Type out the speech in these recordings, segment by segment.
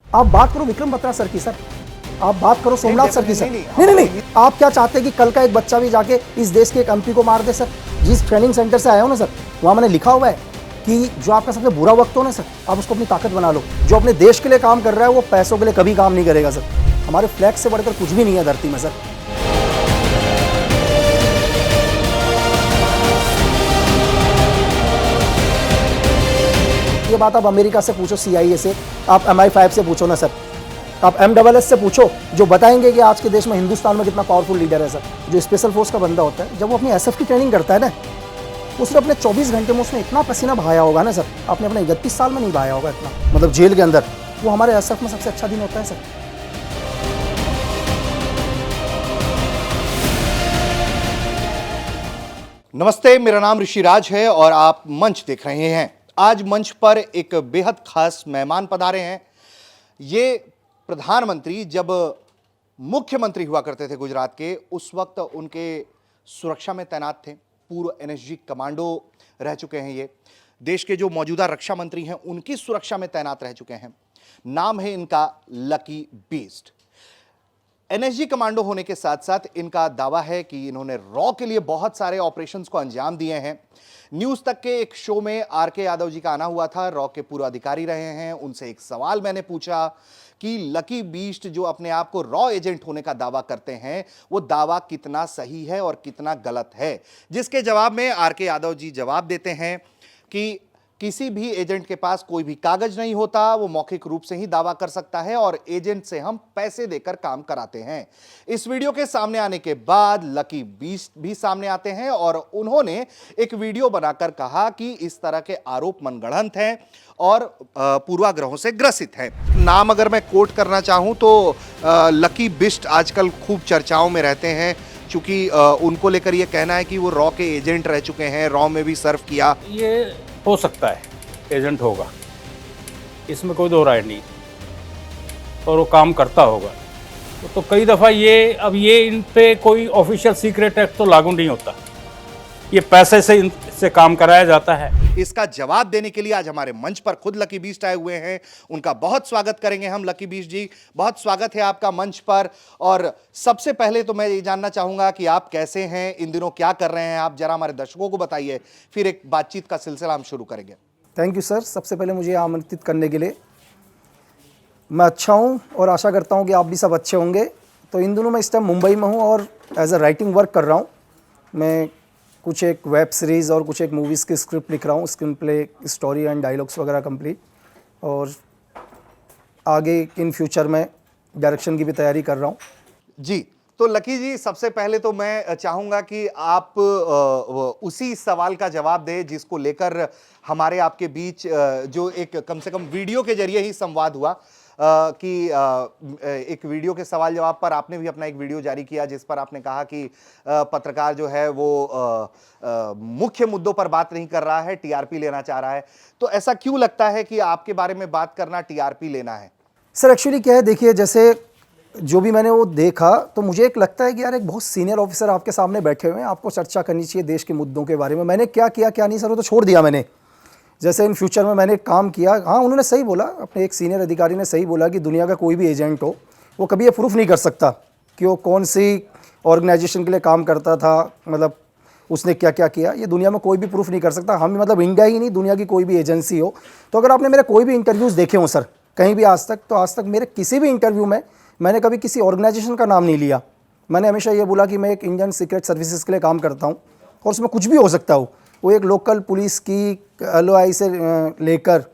आप बात करो विक्रम बत्रा सर की सर, आप बात करो सोमनाथ सर की सर। नहीं, आप क्या चाहते हैं कि कल का एक बच्चा भी जाके इस देश के एक एमपी को मार दे सर? जिस ट्रेनिंग सेंटर से आया हो ना सर, वहाँ मैंने लिखा हुआ है कि जो आपका सबसे बुरा वक्त हो ना सर, आप उसको अपनी ताकत बना लो। जो अपने देश के लिए काम कर रहा है वो पैसों के लिए कभी काम नहीं करेगा सर। हमारे फ्लैग से बढ़कर कुछ भी नहीं है धरती में सर। ये बात आप अमेरिका से पूछो, CIA से, आप MI5 से पूछो ना सर, आप MSS से पूछो, जो बताएंगे कि आज के देश में हिंदुस्तान में कितना पावरफुल लीडर है सर। जो स्पेशल फोर्स का बंदा होता है, जब वो अपनी SF की ट्रेनिंग करता है ना, उसने अपने 24 घंटे में उसने इतना पसीना बहाया होगा ना सर, आपने अपने 31 साल में नहीं बहाया होगा इतना, मतलब जेल के अंदर। वो हमारे SF में सबसे अच्छा दिन होता है सर। नमस्ते, मेरा नाम ऋषिराज है और आप मंच देख रहे हैं। आज मंच पर एक बेहद खास मेहमान पधारे हैं। ये प्रधानमंत्री जब मुख्यमंत्री हुआ करते थे गुजरात के, उस वक्त उनके सुरक्षा में तैनात थे। पूर्व NSG कमांडो रह चुके हैं। ये देश के जो मौजूदा रक्षा मंत्री हैं उनकी सुरक्षा में तैनात रह चुके हैं। नाम है इनका लकी बीस्ट। NSG कमांडो होने के साथ साथ इनका दावा है कि इन्होंने रॉ के लिए बहुत सारे ऑपरेशंस को अंजाम दिए हैं। न्यूज तक के एक शो में RK यादव जी का आना हुआ था, रॉ के पूर्व अधिकारी रहे हैं। उनसे एक सवाल मैंने पूछा कि लकी बीस्ट जो अपने आप को रॉ एजेंट होने का दावा करते हैं, वो दावा कितना सही है और कितना गलत है। जिसके जवाब में RK यादव जी जवाब देते हैं कि किसी भी एजेंट के पास कोई भी कागज नहीं होता, वो मौखिक रूप से ही दावा कर सकता है और एजेंट से हम पैसे देकर काम कराते हैं। इस वीडियो के सामने आने के बाद लकी बीस्ट भी सामने आते हैं और उन्होंने एक वीडियो बनाकर कहा कि इस तरह के आरोप मनगढ़ंत हैं और पूर्वाग्रहों से ग्रसित हैं। नाम अगर मैं कोट करना चाहूं तो लकी बीस्ट आजकल खूब चर्चाओं में रहते हैं, चूंकि उनको लेकर यह कहना है कि वो रॉ के एजेंट रह चुके हैं, रॉ में भी सर्व किया। ये हो सकता है एजेंट होगा, इसमें कोई दो राय नहीं, और वो काम करता होगा तो कई दफ़ा ये इन पे कोई ऑफिशियल सीक्रेट एक्ट तो लागू नहीं होता, ये पैसे से इनसे काम कराया जाता है। इसका जवाब देने के लिए आज हमारे मंच पर खुद लकी बीस्ट आए हुए हैं। उनका बहुत स्वागत करेंगे हम। लकी बीस्ट जी, बहुत स्वागत है आपका मंच पर। और सबसे पहले तो मैं ये जानना चाहूंगा कि आप कैसे हैं, इन दिनों क्या कर रहे हैं, आप जरा हमारे दर्शकों को बताइए, फिर एक बातचीत का सिलसिला हम शुरू करेंगे। थैंक यू सर, सबसे पहले मुझे आमंत्रित करने के लिए। मैं अच्छा हूँ और आशा करता हूँ कि आप भी सब अच्छे होंगे। तो इन दिनों मैं इस टाइम मुंबई में हूँ और एज अ राइटिंग वर्क कर रहा हूँ। मैं कुछ एक वेब सीरीज़ और कुछ एक मूवीज़ की स्क्रिप्ट लिख रहा हूँ, screen play, story and dialogues वगैरह कंप्लीट, और आगे इन फ्यूचर में डायरेक्शन की भी तैयारी कर रहा हूँ जी। तो लकी जी, सबसे पहले तो मैं चाहूंगा कि आप उसी सवाल का जवाब दें जिसको लेकर हमारे आपके बीच जो एक कम से कम वीडियो के जरिए ही संवाद हुआ, कि एक वीडियो के सवाल जवाब पर आपने भी अपना एक वीडियो जारी किया जिस पर आपने कहा कि पत्रकार जो है वो मुख्य मुद्दों पर बात नहीं कर रहा है, TRP लेना चाह रहा है। तो ऐसा क्यों लगता है कि आपके बारे में बात करना TRP लेना है? सर एक्चुअली क्या है, देखिए, जैसे जो भी मैंने वो देखा तो मुझे एक लगता है कि यार एक बहुत सीनियर ऑफिसर आपके सामने बैठे हुए हैं, आपको चर्चा करनी चाहिए देश के मुद्दों के बारे में। मैंने क्या किया क्या नहीं सर वो तो छोड़ दिया मैंने। जैसे इन फ्यूचर में मैंने काम किया, हाँ उन्होंने सही बोला, अपने एक सीनियर अधिकारी ने सही बोला कि दुनिया का कोई भी एजेंट हो वो कभी ये प्रूफ नहीं कर सकता कि वो कौन सी ऑर्गेनाइजेशन के लिए काम करता था, मतलब उसने क्या क्या किया, ये दुनिया में कोई भी प्रूफ नहीं कर सकता। हम मतलब इंडिया ही नहीं, दुनिया की कोई भी एजेंसी हो। तो अगर आपने मेरे कोई भी इंटरव्यूज़ देखे हों सर कहीं भी आज तक, तो आज तक मेरे किसी भी इंटरव्यू में मैंने कभी किसी ऑर्गेनाइजेशन का नाम नहीं लिया। मैंने हमेशा ये बोला कि मैं एक इंडियन सीक्रेट सर्विसेज के लिए काम करता हूँ और उसमें कुछ भी हो सकता हो, वो एक लोकल पुलिस की LOI से लेकर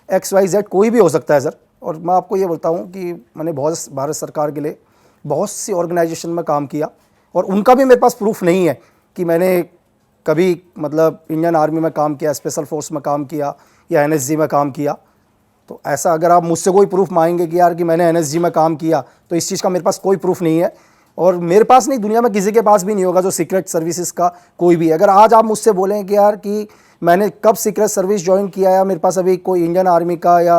XYZ कोई भी हो सकता है सर। और मैं आपको ये बोलता हूँ कि मैंने बहुत भारत सरकार के लिए बहुत सी ऑर्गेनाइजेशन में काम किया और उनका भी मेरे पास प्रूफ नहीं है कि मैंने कभी मतलब इंडियन आर्मी में काम किया, स्पेशल फोर्स में काम किया या NSG में काम किया। तो ऐसा अगर आप मुझसे कोई प्रूफ मांगेंगे कि यार कि मैंने NSG में काम किया, तो इस चीज़ का मेरे पास कोई प्रूफ नहीं है और मेरे पास नहीं, दुनिया में किसी के पास भी नहीं होगा जो सीक्रेट सर्विसेज का कोई भी। अगर आज आप मुझसे बोलें कि यार कि मैंने कब सीक्रेट सर्विस ज्वाइन किया, या मेरे पास अभी कोई इंडियन आर्मी का या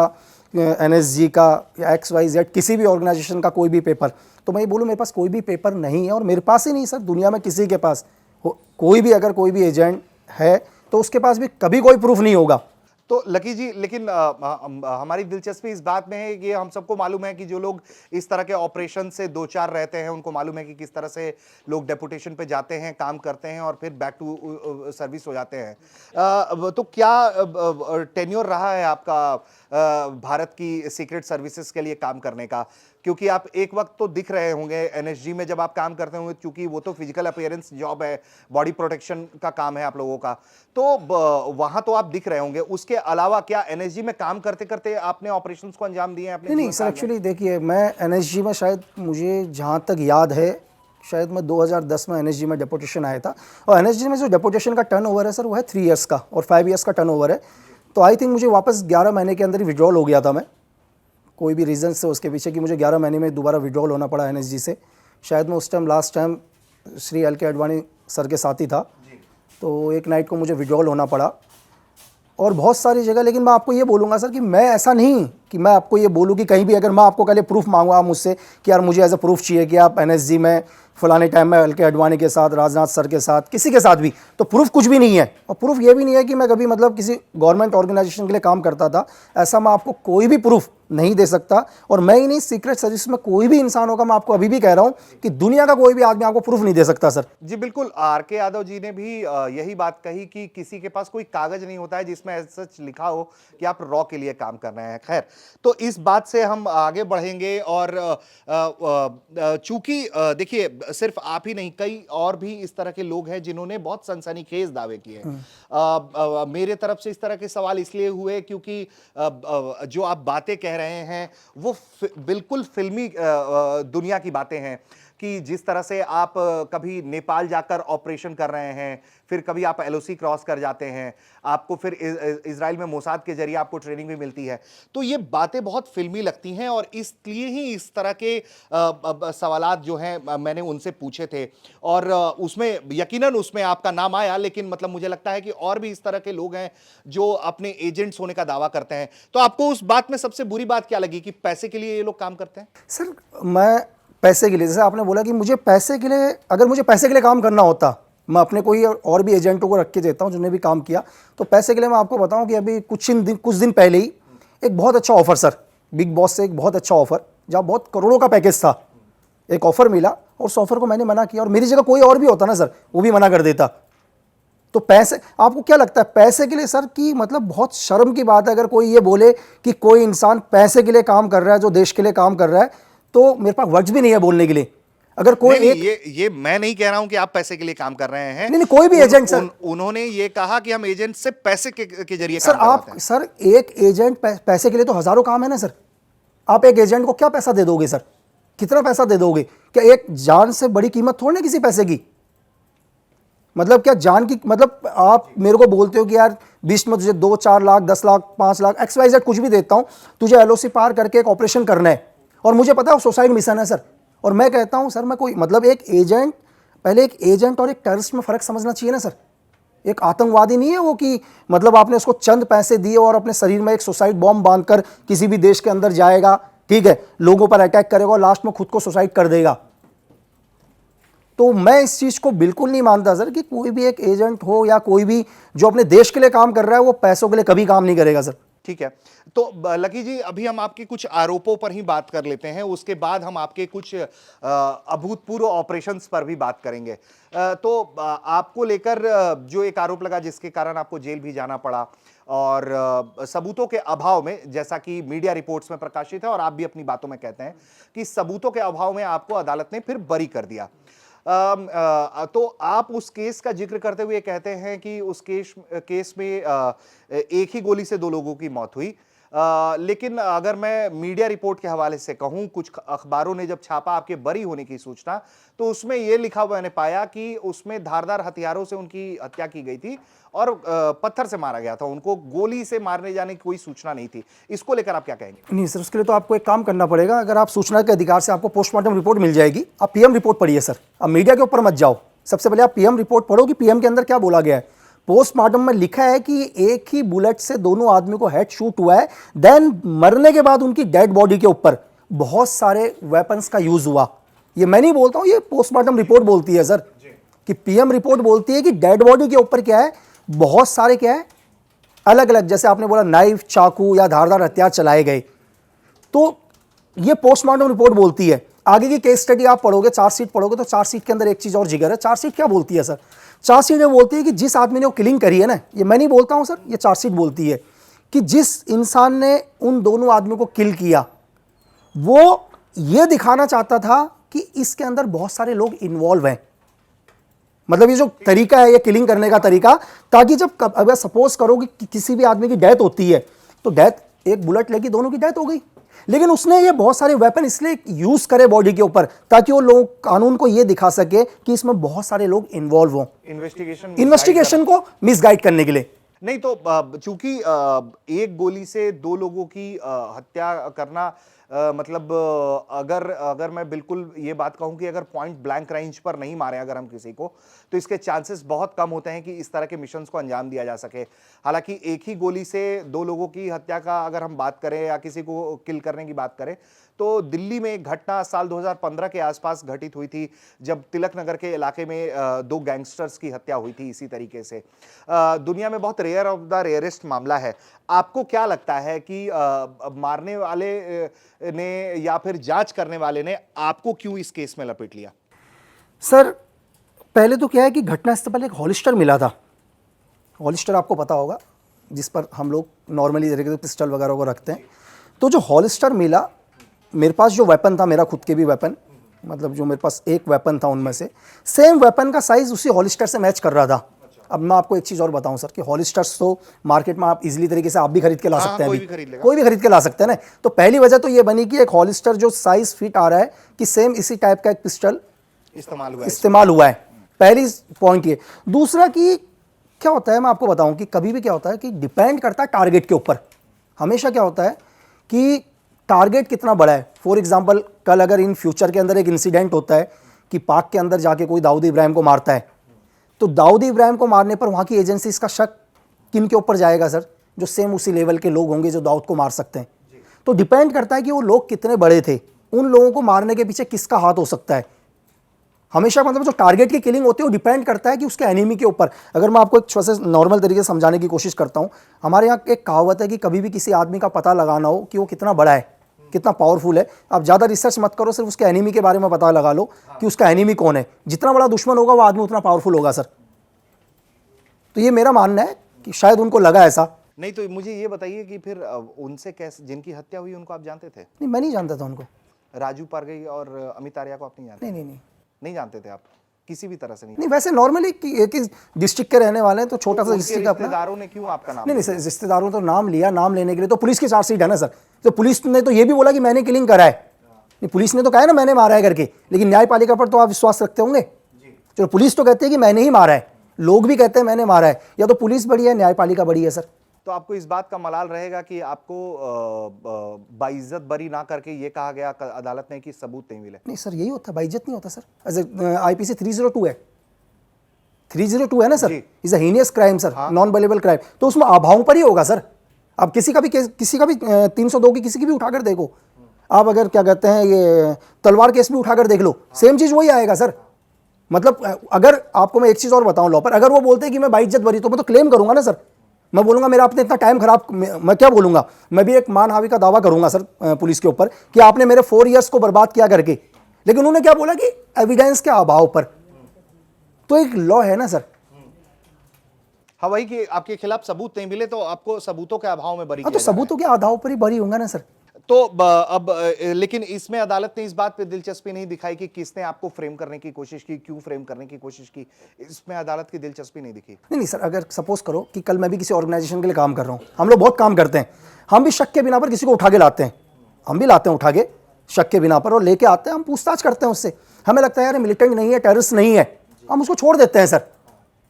NSG का या XYZ किसी भी ऑर्गेनाइजेशन का कोई भी पेपर, तो मैं ये बोलूँ मेरे पास कोई भी पेपर नहीं है और मेरे पास ही नहीं सर, दुनिया में किसी के पास कोई भी अगर कोई भी एजेंट है तो उसके पास भी कभी कोई प्रूफ नहीं होगा। तो लकी जी, लेकिन हमारी दिलचस्पी इस बात में है कि हम सबको मालूम है कि जो लोग इस तरह के ऑपरेशन से दो चार रहते हैं, उनको मालूम है कि किस तरह से लोग डेपुटेशन पे जाते हैं, काम करते हैं और फिर बैक टू सर्विस हो जाते हैं। तो क्या टेन्योर रहा है आपका भारत की सीक्रेट सर्विसेज के लिए काम करने का? क्योंकि आप एक वक्त तो दिख रहे होंगे एनएसजी में जब आप काम करते होंगे, क्योंकि वो तो फिजिकल अपीयरेंस जॉब है, बॉडी प्रोटेक्शन का काम है आप लोगों का, तो वहां तो आप दिख रहे होंगे। उसके अलावा क्या एनएसजी में काम करते करते आपने ऑपरेशंस को अंजाम दिए हैं अपने? नहीं सर, एक्चुअली देखिए, मैं एनएसजी में शायद मुझे जहाँ तक याद है, शायद मैं 2010 में एनएसजी में डेपुटेशन आया था। और एनएसजी में जो डेपुटेशन का टर्नओवर है सर, वो है 3 इयर्स का और 5 इयर्स का टर्नओवर है। तो आई थिंक मुझे वापस 11 महीने के अंदर ही विड्रॉल हो गया था मैं, कोई भी रीज़न से उसके पीछे कि मुझे 11 महीने में दोबारा विड्रॉल होना पड़ा एनएसजी से। शायद मैं उस time last time Shri L के अडवाणी सर के साथ ही था, तो एक नाइट को मुझे विड्रॉल होना पड़ा और बहुत सारी जगह। लेकिन मैं आपको ये बोलूँगा सर कि मैं ऐसा नहीं कि मैं आपको ये बोलूँ कि कहीं भी अगर मैं आपको कल प्रूफ मांगूँ आप मुझसे कि यार मुझे एज अ प्रूफ चाहिए कि आप एनएसजी में फलाने टाइम में एल के अडवाणी के साथ, राजनाथ सर के साथ, किसी के साथ भी, तो प्रूफ कुछ भी नहीं है। और प्रूफ ये भी नहीं है कि मैं कभी मतलब किसी गवर्नमेंट ऑर्गेनाइजेशन के लिए काम करता था, ऐसा मैं आपको कोई भी प्रूफ नहीं दे सकता। और मैं ही नहीं, सीक्रेट सर्विस में कोई भी इंसान होगा, मैं आपको अभी भी कह रहा हूं कि दुनिया का कोई भी आदमी आपको प्रूफ नहीं दे सकता सर। जी बिल्कुल, आर के यादव जी ने भी यही बात कही कि किसी के पास कोई कागज नहीं होता है जिसमें सच लिखा हो कि आप रॉ के लिए काम कर रहे हैं। खैर, तो इस बात से हम आगे बढ़ेंगे और चूंकि देखिए, सिर्फ आप ही नहीं, कई और भी इस तरह के लोग हैं जिन्होंने बहुत सनसनीखेज दावे किए। मेरे तरफ से इस तरह के सवाल इसलिए हुए क्योंकि जो आप बातें कह रहे हैं वो बिल्कुल फिल्मी दुनिया की बातें हैं कि जिस तरह से आप कभी नेपाल जाकर ऑपरेशन कर रहे हैं, फिर कभी आप एलओसी क्रॉस कर जाते हैं, आपको फिर इजराइल में मोसाद के जरिए आपको ट्रेनिंग भी मिलती है, तो ये बातें बहुत फिल्मी लगती हैं और इसलिए ही इस तरह के सवालात जो हैं मैंने उनसे पूछे थे और उसमें यकीनन उसमें आपका नाम आया। लेकिन मतलब मुझे लगता है कि और भी इस तरह के लोग हैं जो अपने एजेंट्स होने का दावा करते हैं। तो आपको उस बात में सबसे बुरी बात क्या लगी कि पैसे के लिए ये लोग काम करते हैं? सर, मैं पैसे के लिए, जैसे आपने बोला कि मुझे पैसे के लिए, अगर मुझे पैसे के लिए काम करना होता, मैं अपने कोई और भी एजेंटों को रख के देता हूं जिन्होंने भी काम किया। तो पैसे के लिए मैं आपको बताऊं कि अभी कुछ दिन पहले ही एक बहुत अच्छा ऑफर सर, बिग बॉस से एक बहुत अच्छा ऑफर, जहाँ बहुत करोड़ों का पैकेज था, एक ऑफर मिला और उस ऑफर को मैंने मना किया। और मेरी जगह कोई और भी होता ना सर, वो भी मना कर देता। तो पैसे, आपको क्या लगता है पैसे के लिए सर कि मतलब बहुत शर्म की बात है अगर कोई ये बोले कि कोई इंसान पैसे के लिए काम कर रहा है, जो देश के लिए काम कर रहा है, तो मेरे पास वर्ड्स भी नहीं है बोलने के लिए। अगर कोई ये मैं नहीं कह रहा हूं कि आप पैसे के लिए काम कर रहे हैं। नहीं, कोई भी एजेंट सर, उन्होंने ये कहा कि हम एजेंट से पैसे के जरिए सर काम करते हैं। सर, एक एजेंट पैसे के लिए तो हजारों काम है ना सर। आप एक एजेंट को क्या पैसा दे दोगे सर? कितना पैसा दे दोगे? क्या एक जान से बड़ी कीमत थोड़ी ना किसी पैसे की? मतलब क्या जान की, मतलब आप मेरे को बोलते हो कि यार बीच में तुझे 2-4 लाख, 10 लाख, 5 लाख, XYZ कुछ भी देता हूं, तुझे LOC पार करके एक ऑपरेशन करना है और मुझे पता है वो सुसाइड मिशन है सर। और मैं कहता हूं सर, मैं कोई मतलब एक एजेंट, पहले एक एजेंट और एक टेररिस्ट में फर्क समझना चाहिए ना सर। एक आतंकवादी नहीं है वो कि मतलब आपने उसको चंद पैसे दिए और अपने शरीर में एक सुसाइड बॉम्ब बांधकर किसी भी देश के अंदर जाएगा, ठीक है, लोगों पर अटैक करेगा और लास्ट में खुद को सुसाइड कर देगा। तो मैं इस चीज को बिल्कुल नहीं मानता सर कि कोई भी एक एजेंट हो या कोई भी जो अपने देश के लिए काम कर रहा है वो पैसों के लिए कभी काम नहीं करेगा सर। ठीक है, तो लकी जी, अभी हम आपके कुछ आरोपों पर ही बात कर लेते हैं, उसके बाद हम आपके कुछ अभूतपूर्व ऑपरेशंस पर भी बात करेंगे। तो आपको लेकर जो एक आरोप लगा जिसके कारण आपको जेल भी जाना पड़ा और सबूतों के अभाव में, जैसा कि मीडिया रिपोर्ट्स में प्रकाशित है और आप भी अपनी बातों में कहते हैं कि सबूतों के अभाव में आपको अदालत ने फिर बरी कर दिया। तो आप उस केस का जिक्र करते हुए कहते हैं कि उस केस में एक ही गोली से 2 लोगों की मौत हुई। लेकिन अगर मैं मीडिया रिपोर्ट के हवाले से कहूं, कुछ अखबारों ने जब छापा आपके बरी होने की सूचना, तो उसमें यह लिखा हुआ मैंने पाया कि उसमें धारदार हथियारों से उनकी हत्या की गई थी और पत्थर से मारा गया था, उनको गोली से मारने जाने की कोई सूचना नहीं थी। इसको लेकर आप क्या कहेंगे? नहीं सर, उसके लिए तो आपको एक काम करना पड़ेगा। अगर आप सूचना के अधिकार से, आपको पोस्टमार्टम रिपोर्ट मिल जाएगी, आप PM रिपोर्ट पढ़िए सर। अब मीडिया के ऊपर मत जाओ, सबसे पहले आप PM रिपोर्ट पढ़ो कि PM के अंदर क्या बोला गया है। पोस्टमार्टम में लिखा है कि एक ही बुलेट से दोनों आदमी को हेड शूट हुआ है, देन मरने के बाद उनकी डेड बॉडी के ऊपर बहुत सारे वेपन्स का यूज हुआ। ये मैं नहीं बोलता हूं, ये पोस्टमार्टम रिपोर्ट बोलती है सर कि PM रिपोर्ट बोलती है कि डेड बॉडी के ऊपर क्या है, बहुत सारे क्या है, अलग अलग, जैसे आपने बोला नाइफ, चाकू या धारदार हथियार चलाए गए। तो ये पोस्टमार्टम रिपोर्ट बोलती है। आगे की केस स्टडी आप पढ़ोगे, चार्जशीट पढ़ोगे, तो चार्जशीट के अंदर एक चीज और जिगर है। चार्जशीट क्या बोलती है सर? चार्जशीट ये बोलती है कि जिस आदमी ने वो किलिंग करी है ना, ये मैं नहीं बोलता हूं सर, ये चार्जशीट बोलती है कि जिस इंसान ने उन दोनों आदमियों को किल किया, वो ये दिखाना चाहता था कि इसके अंदर बहुत सारे लोग इन्वॉल्व हैं। मतलब ये जो तरीका है, ये किलिंग करने का तरीका, ताकि जब अगर सपोज करो कि किसी भी आदमी की डेथ होती है, तो डेथ, एक बुलेट लगी, दोनों की डेथ हो गई, लेकिन उसने ये बहुत सारे वेपन इसलिए यूज करे बॉडी के ऊपर ताकि वो लोग कानून को ये दिखा सके कि इसमें बहुत सारे लोग इन्वॉल्व हों, इन्वेस्टिगेशन को मिसगाइड करने के लिए। नहीं तो चूंकि एक गोली से दो लोगों की हत्या करना, मतलब अगर मैं बिल्कुल ये बात कहूं कि अगर पॉइंट ब्लैंक रेंज पर नहीं मारे अगर हम किसी को, तो इसके चांसेस बहुत कम होते हैं कि इस तरह के मिशंस को अंजाम दिया जा सके। हालांकि एक ही गोली से दो लोगों की हत्या का अगर हम बात करें या किसी को किल करने की बात करें, तो दिल्ली में एक घटना साल 2015 के आसपास घटित हुई थी, जब तिलक नगर के इलाके में दो गैंगस्टर्स की हत्या हुई थी इसी तरीके से। दुनिया में बहुत रेयर ऑफ द रेयरेस्ट मामला है। आपको क्या लगता है कि मारने वाले ने या फिर जांच करने वाले ने आपको क्यों इस केस में लपेट लिया? सर पहले तो क्या है कि घटना से पहले एक हॉलिस्टर मिला था। हॉलिस्टर आपको पता होगा, जिस पर हम लोग नॉर्मली तरीके से पिस्टल वगैरह को रखते हैं। तो जो हॉलिस्टर मिला, मेरे पास जो वेपन था, मेरा खुद के भी वेपन, मतलब जो मेरे पास एक वेपन था उनमें से, सेम वेपन का साइज उसी हॉलिस्टर से मैच कर रहा था। अब मैं आपको एक चीज़ और बताऊं सर कि हॉलिस्टर्स तो मार्केट में आप इजीली तरीके से आप भी खरीद के ला सकते हैं, कोई भी खरीद के ला सकते हैं ना। तो पहली वजह तो ये बनी कि एक हॉलिस्टर जो साइज फिट आ रहा है कि सेम इसी टाइप का एक पिस्टल इस्तेमाल हुआ है। पहली पॉइंट ये। दूसरा कि क्या होता है, मैं आपको बताऊं कि कभी भी क्या होता है कि डिपेंड करता है टारगेट के ऊपर। हमेशा क्या होता है कि टारगेट कितना बड़ा है। फॉर एग्जांपल, कल अगर इन फ्यूचर के अंदर एक इंसिडेंट होता है कि पाक के अंदर जाके कोई दाऊद इब्राहिम को मारता है, तो दाऊद इब्राहिम को मारने पर वहाँ की एजेंसीज का शक किन के ऊपर जाएगा सर? जो सेम उसी लेवल के लोग होंगे जो दाऊद को मार सकते हैं। तो डिपेंड करता है कि वो लोग कितने बड़े थे, उन लोगों को मारने के पीछे किसका हाथ हो सकता है। हमेशा मतलब जो टारगेट की किलिंग होती है वो डिपेंड करता है कि उसके एनिमी के ऊपर। अगर मैं आपको एक छोटा सा नॉर्मल तरीके से समझाने की कोशिश करता हूँ, हमारे यहाँ एक कहावत है कि कभी भी किसी आदमी का पता लगाना हो कि वो कितना बड़ा है, कितना पावरफुल है, आप ज़्यादा रिसर्च मत करो, सिर्फ उसके एनिमी के बारे में पता लगा लो कि उसका एनिमी कौन है। जितना बड़ा दुश्मन होगा वो आदमी उतना पावरफुल होगा सर। तो ये मेरा मानना है कि शायद उनको लगा ऐसा। नहीं तो मुझे ये बताइए कि फिर उनसे कैसे, जिनकी हत्या हुई उनको आप जानते थे? नहीं, मैं नहीं जानता था उनको। राजू पारगई और अमित आर्या को आप नहीं जानते? नहीं जानते थे आप किसी भी तरह से? नहीं, वैसे नॉर्मली एक ही डिस्ट्रिक्ट के रहने वाले हैं, तो छोटा सा डिस्ट्रिक्ट अपना। रिश्तेदारों ने क्यों आपका नाम? नहीं सर, रिश्तेदारों ने तो नाम लिया, नाम लेने के लिए तो पुलिस की चार्जशीट है ना सर। तो पुलिस ने तो ये भी बोला कि मैंने किलिंग करा है। नहीं, पुलिस ने तो कहा है ना मैंने मारा है करके, लेकिन न्यायपालिका पर तो आप विश्वास रखते होंगे। चलो, पुलिस तो कहते हैं कि मैंने ही मारा है, लोग भी कहते हैं मैंने मारा है। या तो पुलिस बड़ी है, न्यायपालिका बड़ी है सर। तो आपको इस बात का मलाल रहेगा कि आपको बाइज्जत बरी ना करके ये कहा गया अदालत ने कि सबूत नहीं मिले? नहीं सर, यही होता है, बाइज्जत नहीं होता सर। आईपीसी 302 है, 302 है ना sir, is a heinous crime sir, non bailable crime. तो उसमें अभावों पर ही होगा सर। आप किसी का भी 302 की किसी की भी उठाकर देखो आप, अगर क्या कहते हैं ये तलवार केस भी उठाकर देख लो, सेम चीज वही आएगा सर। मतलब अगर आपको मैं एक चीज और बताऊं लॉ पर, अगर वो बोलते हैं कि मैं बाइज्जत बरी, तो मैं तो क्लेम करूंगा ना सर। मैं बोलूंगा मेरा आपने इतना टाइम खराब, मैं क्या बोलूंगा, मैं भी एक मानहानि का दावा करूंगा सर पुलिस के ऊपर कि आपने मेरे 4 इयर्स को बर्बाद किया करके। लेकिन उन्होंने क्या बोला कि एविडेंस के अभाव पर। तो एक लॉ है ना सर। हाँ, वही कि आपके खिलाफ सबूत नहीं मिले तो आपको सबूतों के अभाव में बरी किया। तो सबूतों के आधार पर ही बरी होगा ना सर। तो अब लेकिन इसमें अदालत ने इस बात पे दिलचस्पी नहीं दिखाई कि किसने आपको फ्रेम करने की कोशिश की, क्यों फ्रेम करने की कोशिश की, इसमें अदालत की दिलचस्पी नहीं दिखी? नहीं सर, अगर सपोज करो कि कल मैं भी किसी ऑर्गेनाइजेशन के लिए काम कर रहा हूं, हम लोग बहुत काम करते हैं, हम भी शक के बिना पर किसी को उठा के लाते हैं, हम भी लाते हैं उठा के शक के बिना पर, और लेके आते हैं, हम पूछताछ करते हैं उससे। हमें लगता है यार मिलिटेंट नहीं है, टेररिस्ट नहीं है, हम उसको छोड़ देते हैं सर।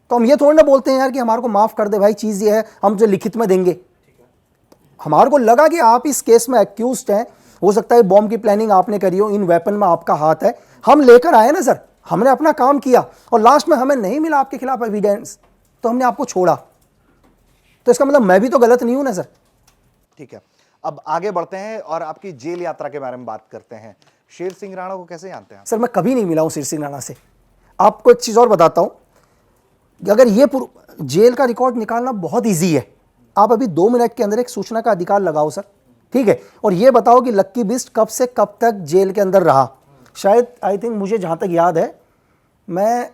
तो हम ये थोड़ी ना बोलते हैं यार कि हमारे को माफ कर दे भाई, चीज़ ये है, हम जो लिखित में देंगे। हमारे को लगा कि आप इस केस में एक्यूज्ड हैं, हो सकता है बॉम्ब की प्लानिंग आपने करी हो, इन वेपन में आपका हाथ है, हम लेकर आए ना सर, हमने अपना काम किया और लास्ट में हमें नहीं मिला आपके खिलाफ एविडेंस, तो हमने आपको छोड़ा। तो इसका मतलब मैं भी तो गलत नहीं हूं ना सर। ठीक है, अब आगे बढ़ते हैं और आपकी जेल यात्रा के बारे में बात करते हैं। शेर सिंह राणा को कैसे जानते हैं? सर मैं कभी नहीं मिला हूं शेर सिंह राणा से। आपको एक चीज और बताता हूं, अगर ये जेल का रिकॉर्ड निकालना बहुत ईजी है। आप अभी 2 मिनट के अंदर एक सूचना का अधिकार लगाओ सर, ठीक है, और ये बताओ कि लक्की बिस्ट कब से कब तक जेल के अंदर रहा। शायद आई थिंक मुझे जहाँ तक याद है, मैं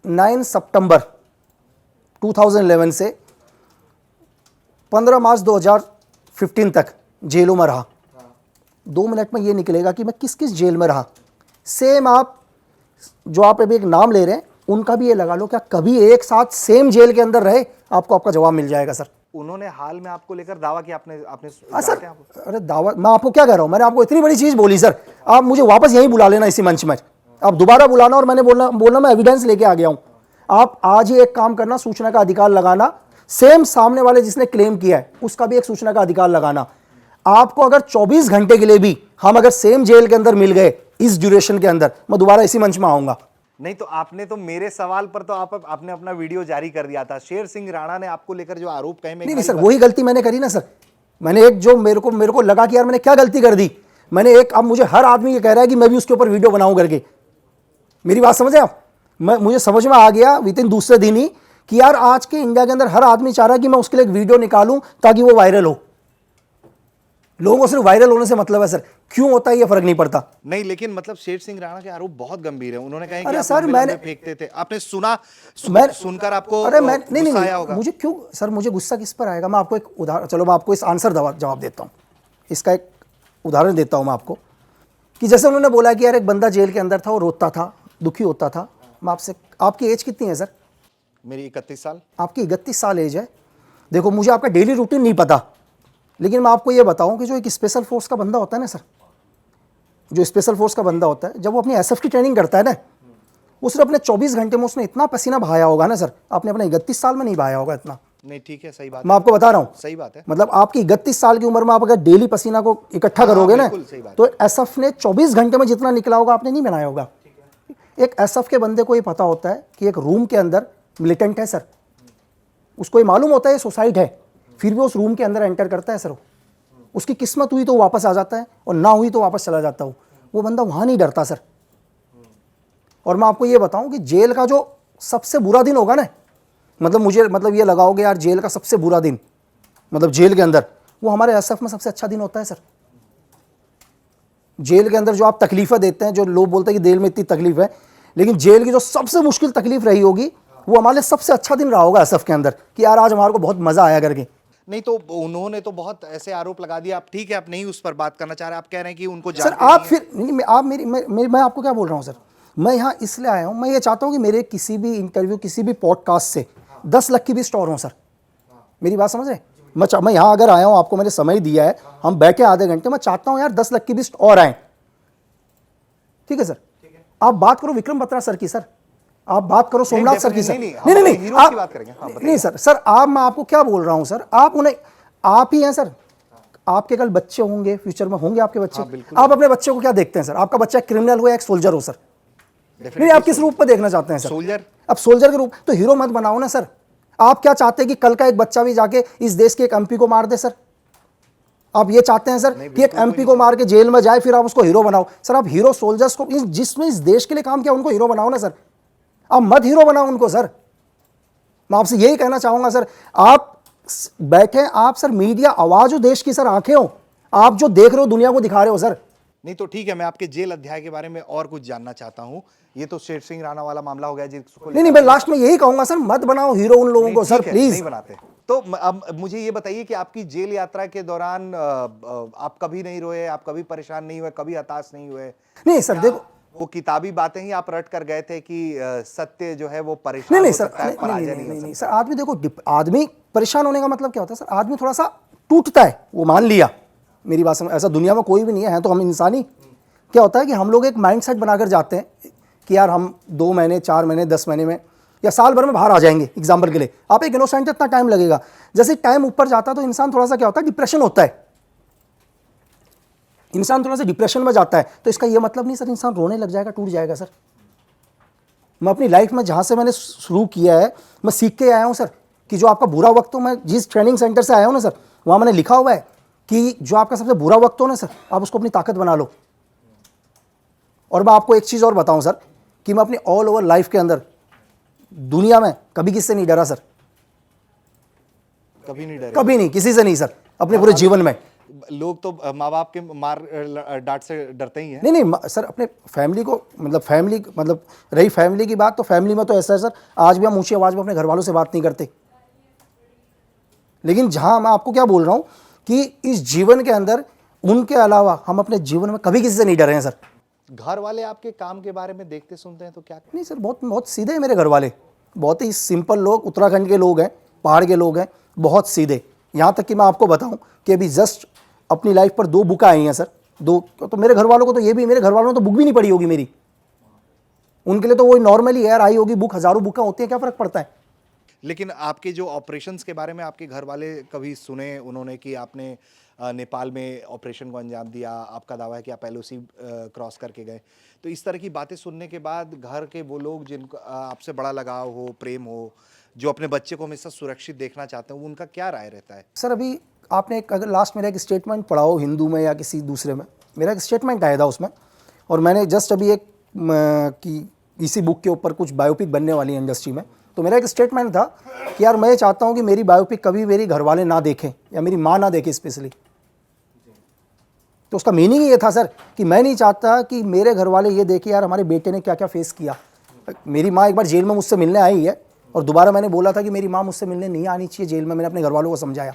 9 सितंबर 2011 से 15 मार्च 2015 तक जेलों में रहा। 2 मिनट में ये निकलेगा कि मैं किस किस जेल में रहा। सेम आप जो आप अभी एक नाम ले रहे हैं उनका भी ये लगा लो, क्या कभी एक साथ सेम जेल के अंदर रहे, आपको आपका जवाब मिल जाएगा सर। उन्होंने हाल में आपको लेकर दावा किया, आपने सर, जानते हैं आप? अरे दावा, मैं आपको क्या कह रहा हूं, मैंने आपको इतनी बड़ी चीज बोली सर, आप मुझे वापस यहीं बुला लेना इसी मंच में, आप दोबारा बुलाना और मैंने बोलना मैं एविडेंस लेके आ गया हूं। आप आज ही एक काम करना, सूचना का अधिकार लगाना, सेम सामने वाले जिसने क्लेम किया है उसका भी एक सूचना का अधिकार लगाना। आपको अगर 24 घंटे के लिए भी हम अगर सेम जेल के अंदर मिल गए इस ड्यूरेशन के अंदर, मैं दोबारा इसी मंच में आऊंगा। नहीं तो आपने तो मेरे सवाल पर तो आपने अपना वीडियो जारी कर दिया था। शेर सिंह राणा ने आपको लेकर जो आरोप कहे, नहीं सर, वही गलती मैंने करी ना सर। मैंने एक जो मेरे को लगा कि यार मैंने क्या गलती कर दी, मैंने एक, अब मुझे हर आदमी ये कह रहा है कि मैं भी उसके ऊपर वीडियो बनाऊं करके। मेरी बात समझे आप? मुझे समझ में आ गया विद इन दूसरे दिन ही कि यार आज के इंडिया के अंदर हर आदमी चाह रहा है कि मैं उसके लिए एक वीडियो निकालूं ताकि वो वायरल हो। लोगों को सिर्फ वायरल होने से मतलब है सर, क्यों होता है ये फर्क नहीं पड़ता। नहीं, लेकिन मतलब शेर सिंह राणा के आरोप बहुत गंभीर है। उन्होंने कहा कि अरे आप सर, लंबे-लंबे फेंकते थे, आपने सुनकर आपको अरे मैं नहीं गुस्सा आया होगा। मुझे क्यों सर, मुझे गुस्सा किस पर आएगा? मैं आपको एक उदाहरण, चलो मैं आपको इस आंसर जवाब देता हूँ, इसका एक उदाहरण देता हूँ मैं आपको, कि जैसे उन्होंने बोला कि यार एक बंदा जेल के अंदर था, वो रोता था, दुखी होता था। मैं आपसे, आपकी एज कितनी है सर? मेरी 31 साल। आपकी 31 साल एज है। देखो मुझे आपका डेली रूटीन नहीं पता, लेकिन मैं आपको ये बताऊं कि जो एक स्पेशल फोर्स का बंदा होता है ना सर, जो स्पेशल फोर्स का बंदा होता है, जब वो अपनी एसएफ की ट्रेनिंग करता है ना, वो सिर्फ अपने 24 घंटे में उसने इतना पसीना बहाया होगा ना सर, आपने अपने 31 साल में नहीं बहाया होगा इतना। नहीं ठीक है, सही बात मैं आपको बता रहा हूँ, सही बात है। मतलब आपकी 31 साल की उम्र में आप अगर डेली पसीना को इकट्ठा करोगे ना, तो एसएफ ने 24 घंटे में जितना निकला होगा आपने नहीं बनाया होगा। एक एसएफ के बंदे को ये पता होता है कि एक रूम के अंदर मिलिटेंट है सर, उसको ये मालूम होता है ये सुसाइड है, फिर भी उस रूम के अंदर एंटर करता है सर। उसकी किस्मत हुई तो वापस आ जाता है और ना हुई तो वापस चला जाता हूँ। वो बंदा वहाँ नहीं डरता सर। और मैं आपको ये बताऊँ कि जेल का जो सबसे बुरा दिन होगा ना, मतलब मुझे मतलब ये लगाओगे यार जेल का सबसे बुरा दिन, मतलब जेल के अंदर, वो हमारे एसएफ में सबसे अच्छा दिन होता है सर। जेल के अंदर जो आप तकलीफें देते हैं, जो लोग बोलते हैं कि जेल में इतनी तकलीफ है, लेकिन जेल की जो सबसे मुश्किल तकलीफ रही होगी वो हमारे लिए सबसे अच्छा दिन रहा होगा एसएफ के अंदर, कि यार आज हमारे को बहुत मजा आया करके। नहीं तो उन्होंने तो बहुत ऐसे आरोप लगा दिया। आप ठीक है, आप नहीं उस पर बात करना चाह रहे, आप कह रहे हैं कि उनको सर आप फिर नहीं, आप मैं आपको क्या बोल रहा हूँ सर, मैं यहाँ इसलिए आया हूँ, मैं ये चाहता हूँ कि मेरे किसी भी इंटरव्यू, किसी भी पॉडकास्ट से 10 लाख की भी स्टोर हो सर। मेरी बात समझ रहे? मैं यहाँ अगर आया हूँ, आपको मैंने समय दिया है, हम बैठे आधे घंटे, मैं चाहता हूँ यार 10 लाख की भी और आए। ठीक है सर, आप बात करो विक्रम बत्रा सर की, सर आप बात करो सोमनाथ सर की, सर नहीं आप बात करेंगे। नहीं सर आप, मैं आपको क्या बोल रहा हूं सर, आप उन्हें, आप ही हैं सर, आपके कल बच्चे होंगे, फ्यूचर में होंगे आपके बच्चे, आप अपने बच्चे को क्या देखते हैं सर? आपका बच्चा एक क्रिमिनल हो या एक सोल्जर हो सर? नहीं, आप किस रूप में देखना चाहते हैं सर? सोल्जर। अब सोल्जर के रूप, तो हीरो मत बनाओ ना सर। आप क्या चाहते हैं कि कल का एक बच्चा भी जाके इस देश के एक एमपी को मार दे सर? आप ये चाहते हैं सर कि एक एमपी को मार के जेल में जाए फिर आप उसको हीरो बनाओ? सर आप हीरो सोल्जर्स को, जिसने इस देश के लिए काम किया उनको हीरो बनाओ ना सर, आप मत हीरो बनाओ उनको सर। मैं आपसे यही कहना चाहूंगा सर, आप बैठे, आप सर मीडिया आवाज हो देश की सर, आंखें हो, आप जो देख रहे हो दुनिया को दिखा रहे हो सर। नहीं तो ठीक है, मैं आपके जेल अध्याय के बारे में और कुछ जानना चाहता हूं। ये तो शेर सिंह राणा वाला मामला हो गया जिसको, नहीं मैं लास्ट में यही कहूंगा सर, मत बनाओ हीरो उन लोगों को सर, प्लीज नहीं बनाते। तो अब मुझे ये बताइए कि आपकी जेल यात्रा के दौरान आप कभी नहीं रोए, आप कभी परेशान नहीं हुए, कभी हताश नहीं हुए? नहीं सर, देखो वो किताबी बातें ही आप रट कर गए थे कि सत्य जो है वो परेशान नहीं हो सर, सकता है, पराजय नहीं हो नहीं सकता। सर, आदमी देखो, आदमी परेशान होने का मतलब क्या होता है सर? आदमी थोड़ा सा टूटता है, वो मान लिया, मेरी बात समझ, ऐसा दुनिया में कोई भी नहीं है तो हम इंसानी। क्या होता है कि हम लोग एक माइंडसेट बनाकर जाते हैं कि यार हम 2 महीने, 4 महीने, 10 महीने में या साल भर में बाहर आ जाएंगे। एग्जाम्पल के लिए आप एक इनोसेंट, इतना टाइम लगेगा। जैसे टाइम ऊपर जाता है तो इंसान थोड़ा सा क्या होता है, डिप्रेशन होता है, इंसान थोड़ा सा डिप्रेशन में जाता है। तो इसका यह मतलब नहीं सर इंसान रोने लग जाएगा, टूट जाएगा सर। मैं अपनी लाइफ में जहाँ से मैंने शुरू किया है, मैं सीख के आया हूँ सर कि जो आपका बुरा वक्त हो, मैं जिस ट्रेनिंग सेंटर से आया हूँ ना सर, वहाँ मैंने लिखा हुआ है कि जो आपका सबसे बुरा वक्त हो ना सर, आप उसको अपनी ताकत बना लो। और मैं आपको एक चीज़ और बताऊँ सर कि मैं अपनी ऑल ओवर लाइफ के अंदर दुनिया में कभी किससे नहीं डरा सर। कभी नहीं डरे? कभी नहीं, किसी से नहीं सर, अपने पूरे जीवन में। लोग तो माँ बाप के मार डांट से डरते ही हैं। नहीं नहीं सर, अपने फैमिली को मतलब रही फैमिली की बात, तो फैमिली में तो ऐसा है सर, आज भी हम ऊंची आवाज़ में अपने घर वालों से बात नहीं करते। लेकिन जहां मैं आपको क्या बोल रहा हूं कि इस जीवन के अंदर उनके अलावा हम अपने जीवन में कभी किसी से नहीं डरे हैं सर। घर वाले आपके काम के बारे में देखते सुनते हैं तो क्या? नहीं सर, बहुत बहुत सीधे हैं मेरे घर वाले, बहुत ही सिंपल लोग, उत्तराखंड के लोग हैं, पहाड़ के लोग हैं, बहुत सीधे। यहाँ तक कि मैं आपको बताऊं कि अभी जस्ट अपनी लाइफ पर 2 बुक आई हैं सर, 2। तो मेरे घर वालों को तो ये भी, मेरे घर वालों ने तो बुक भी नहीं पढ़ी होगी मेरी, उनके लिए तो वही नॉर्मली यार आई होगी बुक, हज़ारों बुकें होती हैं, क्या फ़र्क पड़ता है। लेकिन आपके जो ऑपरेशंस के बारे में आपके घर वाले कभी सुने उन्होंने कि आपने नेपाल में ऑपरेशन को अंजाम दिया, आपका दावा है कि आप एलओसी क्रॉस करके गए, तो इस तरह की बातें सुनने के बाद घर के वो लोग जिनको आपसे बड़ा लगाव हो, प्रेम हो, जो अपने बच्चे को हमेशा सुरक्षित देखना चाहते हैं, उनका क्या राय रहता है? सर अभी आपने अगर लास्ट मेरा एक स्टेटमेंट पढ़ा हो हिंदू में या किसी दूसरे में, मेरा एक स्टेटमेंट आया था उसमें, और मैंने जस्ट अभी एक कि इसी बुक के ऊपर कुछ बायोपिक बनने वाली है इंडस्ट्री में, तो मेरा एक स्टेटमेंट था कि यार मैं चाहता हूँ कि मेरी बायोपिक कभी मेरी घर वाले ना देखें या मेरी माँ ना देखे स्पेशली। तो उसका मीनिंग ये था सर कि मैं नहीं चाहता कि मेरे घर वाले ये देखें यार हमारे बेटे ने क्या क्या फेस किया। मेरी माँ एक बार जेल में मुझसे मिलने आई है, और दोबारा मैंने बोला था कि मेरी माँ मुझसे मिलने नहीं आनी चाहिए जेल में, मैंने अपने घर वालों को समझाया